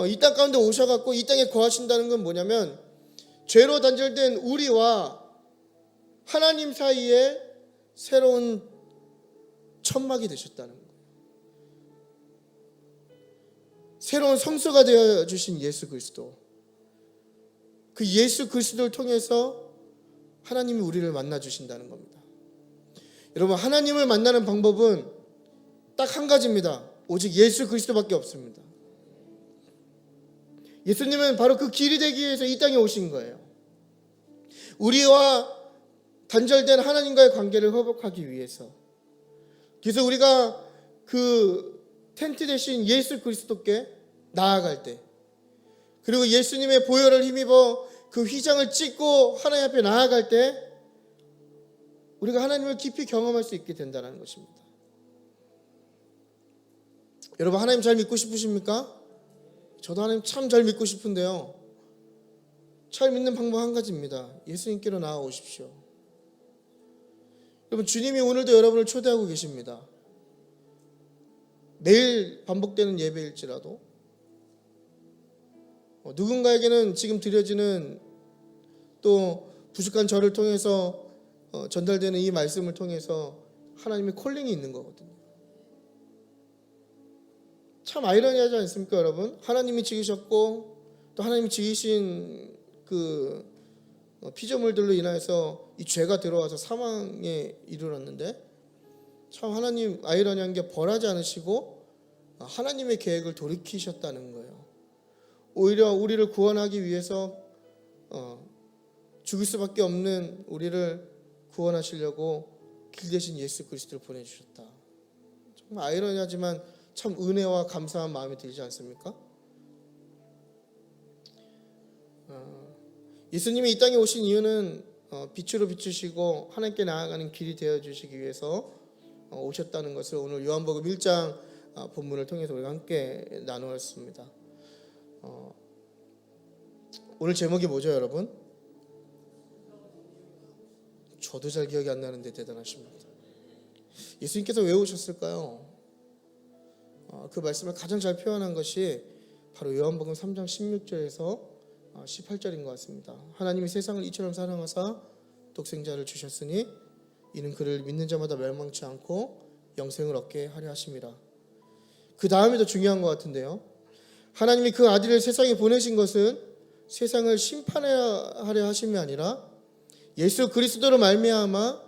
이 땅 가운데 오셔갖고 이 땅에 거하신다는 건 뭐냐면 죄로 단절된 우리와 하나님 사이에 새로운 천막이 되셨다는 거예요. 새로운 성소가 되어주신 예수 그리스도, 그 예수 그리스도를 통해서 하나님이 우리를 만나주신다는 겁니다. 여러분 하나님을 만나는 방법은 딱 한 가지입니다. 오직 예수 그리스도밖에 없습니다. 예수님은 바로 그 길이 되기 위해서 이 땅에 오신 거예요. 우리와 단절된 하나님과의 관계를 회복하기 위해서. 그래서 우리가 그 텐트 대신 예수 그리스도께 나아갈 때, 그리고 예수님의 보혈을 힘입어 그 휘장을 찢고 하나님 앞에 나아갈 때 우리가 하나님을 깊이 경험할 수 있게 된다는 것입니다. 여러분, 하나님 잘 믿고 싶으십니까? 저도 하나님 참 잘 믿고 싶은데요, 잘 믿는 방법 한 가지입니다. 예수님께로 나아오십시오. 여러분, 주님이 오늘도 여러분을 초대하고 계십니다. 매일 반복되는 예배일지라도 누군가에게는 지금 드려지는 또 부족한 저를 통해서 전달되는 이 말씀을 통해서 하나님의 콜링이 있는 거거든요. 참 아이러니하지 않습니까, 여러분? 하나님이 지으셨고 또 하나님이 지으신 그 피조물들로 인하여서 이 죄가 들어와서 사망에 이르렀는데, 참 하나님 아이러니한 게 벌하지 않으시고 하나님의 계획을 돌이키셨다는 거예요. 오히려 우리를 구원하기 위해서 죽을 수밖에 없는 우리를 구원하시려고 길 대신 예수 그리스도를 보내주셨다. 정말 아이러니하지만 참 은혜와 감사한 마음이 들지 않습니까? 예수님이 이 땅에 오신 이유는 빛으로 비추시고 하나님께 나아가는 길이 되어주시기 위해서 오셨다는 것을 오늘 요한복음 1장 본문을 통해서 우리가 함께 나누었습니다. 오늘 제목이 뭐죠, 여러분? 저도 잘 기억이 안 나는데 대단하십니다. 예수님께서 왜 오셨을까요? 그 말씀을 가장 잘 표현한 것이 바로 요한복음 3장 16절에서 18절인 것 같습니다. 하나님이 세상을 이처럼 사랑하사 독생자를 주셨으니 이는 그를 믿는 자마다 멸망치 않고 영생을 얻게 하려 하심이라. 그 다음이 더 중요한 것 같은데요, 하나님이 그 아들을 세상에 보내신 것은 세상을 심판하려 하심이 아니라 예수 그리스도로 말미암아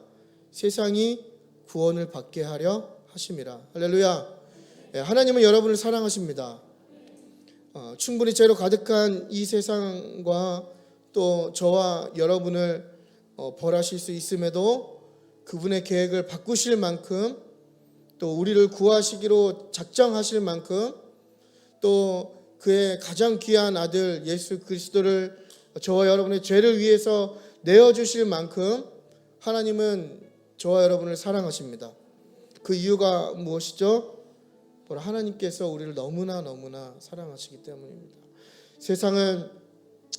세상이 구원을 받게 하려 하심이라. 할렐루야. 하나님은 여러분을 사랑하십니다. 충분히 죄로 가득한 이 세상과 또 저와 여러분을 벌하실 수 있음에도 그분의 계획을 바꾸실 만큼, 또 우리를 구하시기로 작정하실 만큼, 또 그의 가장 귀한 아들 예수 그리스도를 저와 여러분의 죄를 위해서 내어주실 만큼 하나님은 저와 여러분을 사랑하십니다. 그 이유가 무엇이죠? 바로 하나님께서 우리를 너무나 사랑하시기 때문입니다. 세상은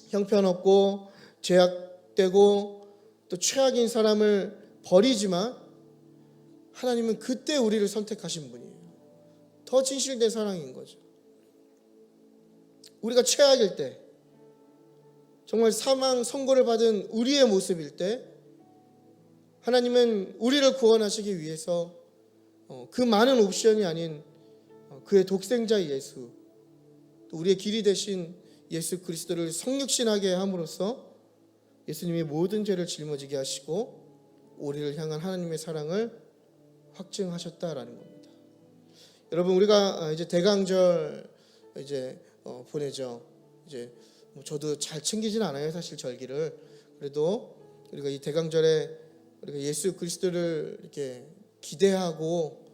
형편없고 죄악되고 또 최악인 사람을 버리지만 하나님은 그때 우리를 선택하신 분이에요. 더 진실된 사랑인 거죠. 우리가 최악일 때, 정말 사망 선고를 받은 우리의 모습일 때 하나님은 우리를 구원하시기 위해서 그 많은 옵션이 아닌 그의 독생자 예수, 또 우리의 길이 되신 예수 그리스도를 성육신하게 함으로써 예수님이 모든 죄를 짊어지게 하시고 우리를 향한 하나님의 사랑을 확증하셨다라는 겁니다. 여러분, 우리가 이제 대강절 이제 보내죠. 이제 저도 잘 챙기진 않아요, 사실 절기를. 그래도 우리가 이 대강절에 우리가 예수 그리스도를 이렇게 기대하고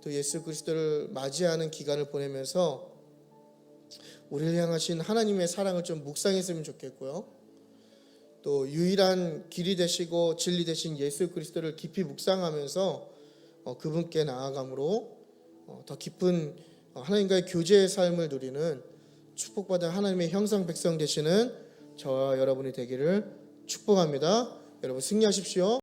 또 예수 그리스도를 맞이하는 기간을 보내면서 우리를 향하신 하나님의 사랑을 좀 묵상했으면 좋겠고요. 또 유일한 길이 되시고 진리 되신 예수 그리스도를 깊이 묵상하면서 그분께 나아감으로 더 깊은 하나님과의 교제의 삶을 누리는 축복받은 하나님의 형상 백성 되시는 저와 여러분이 되기를 축복합니다. 여러분 승리하십시오.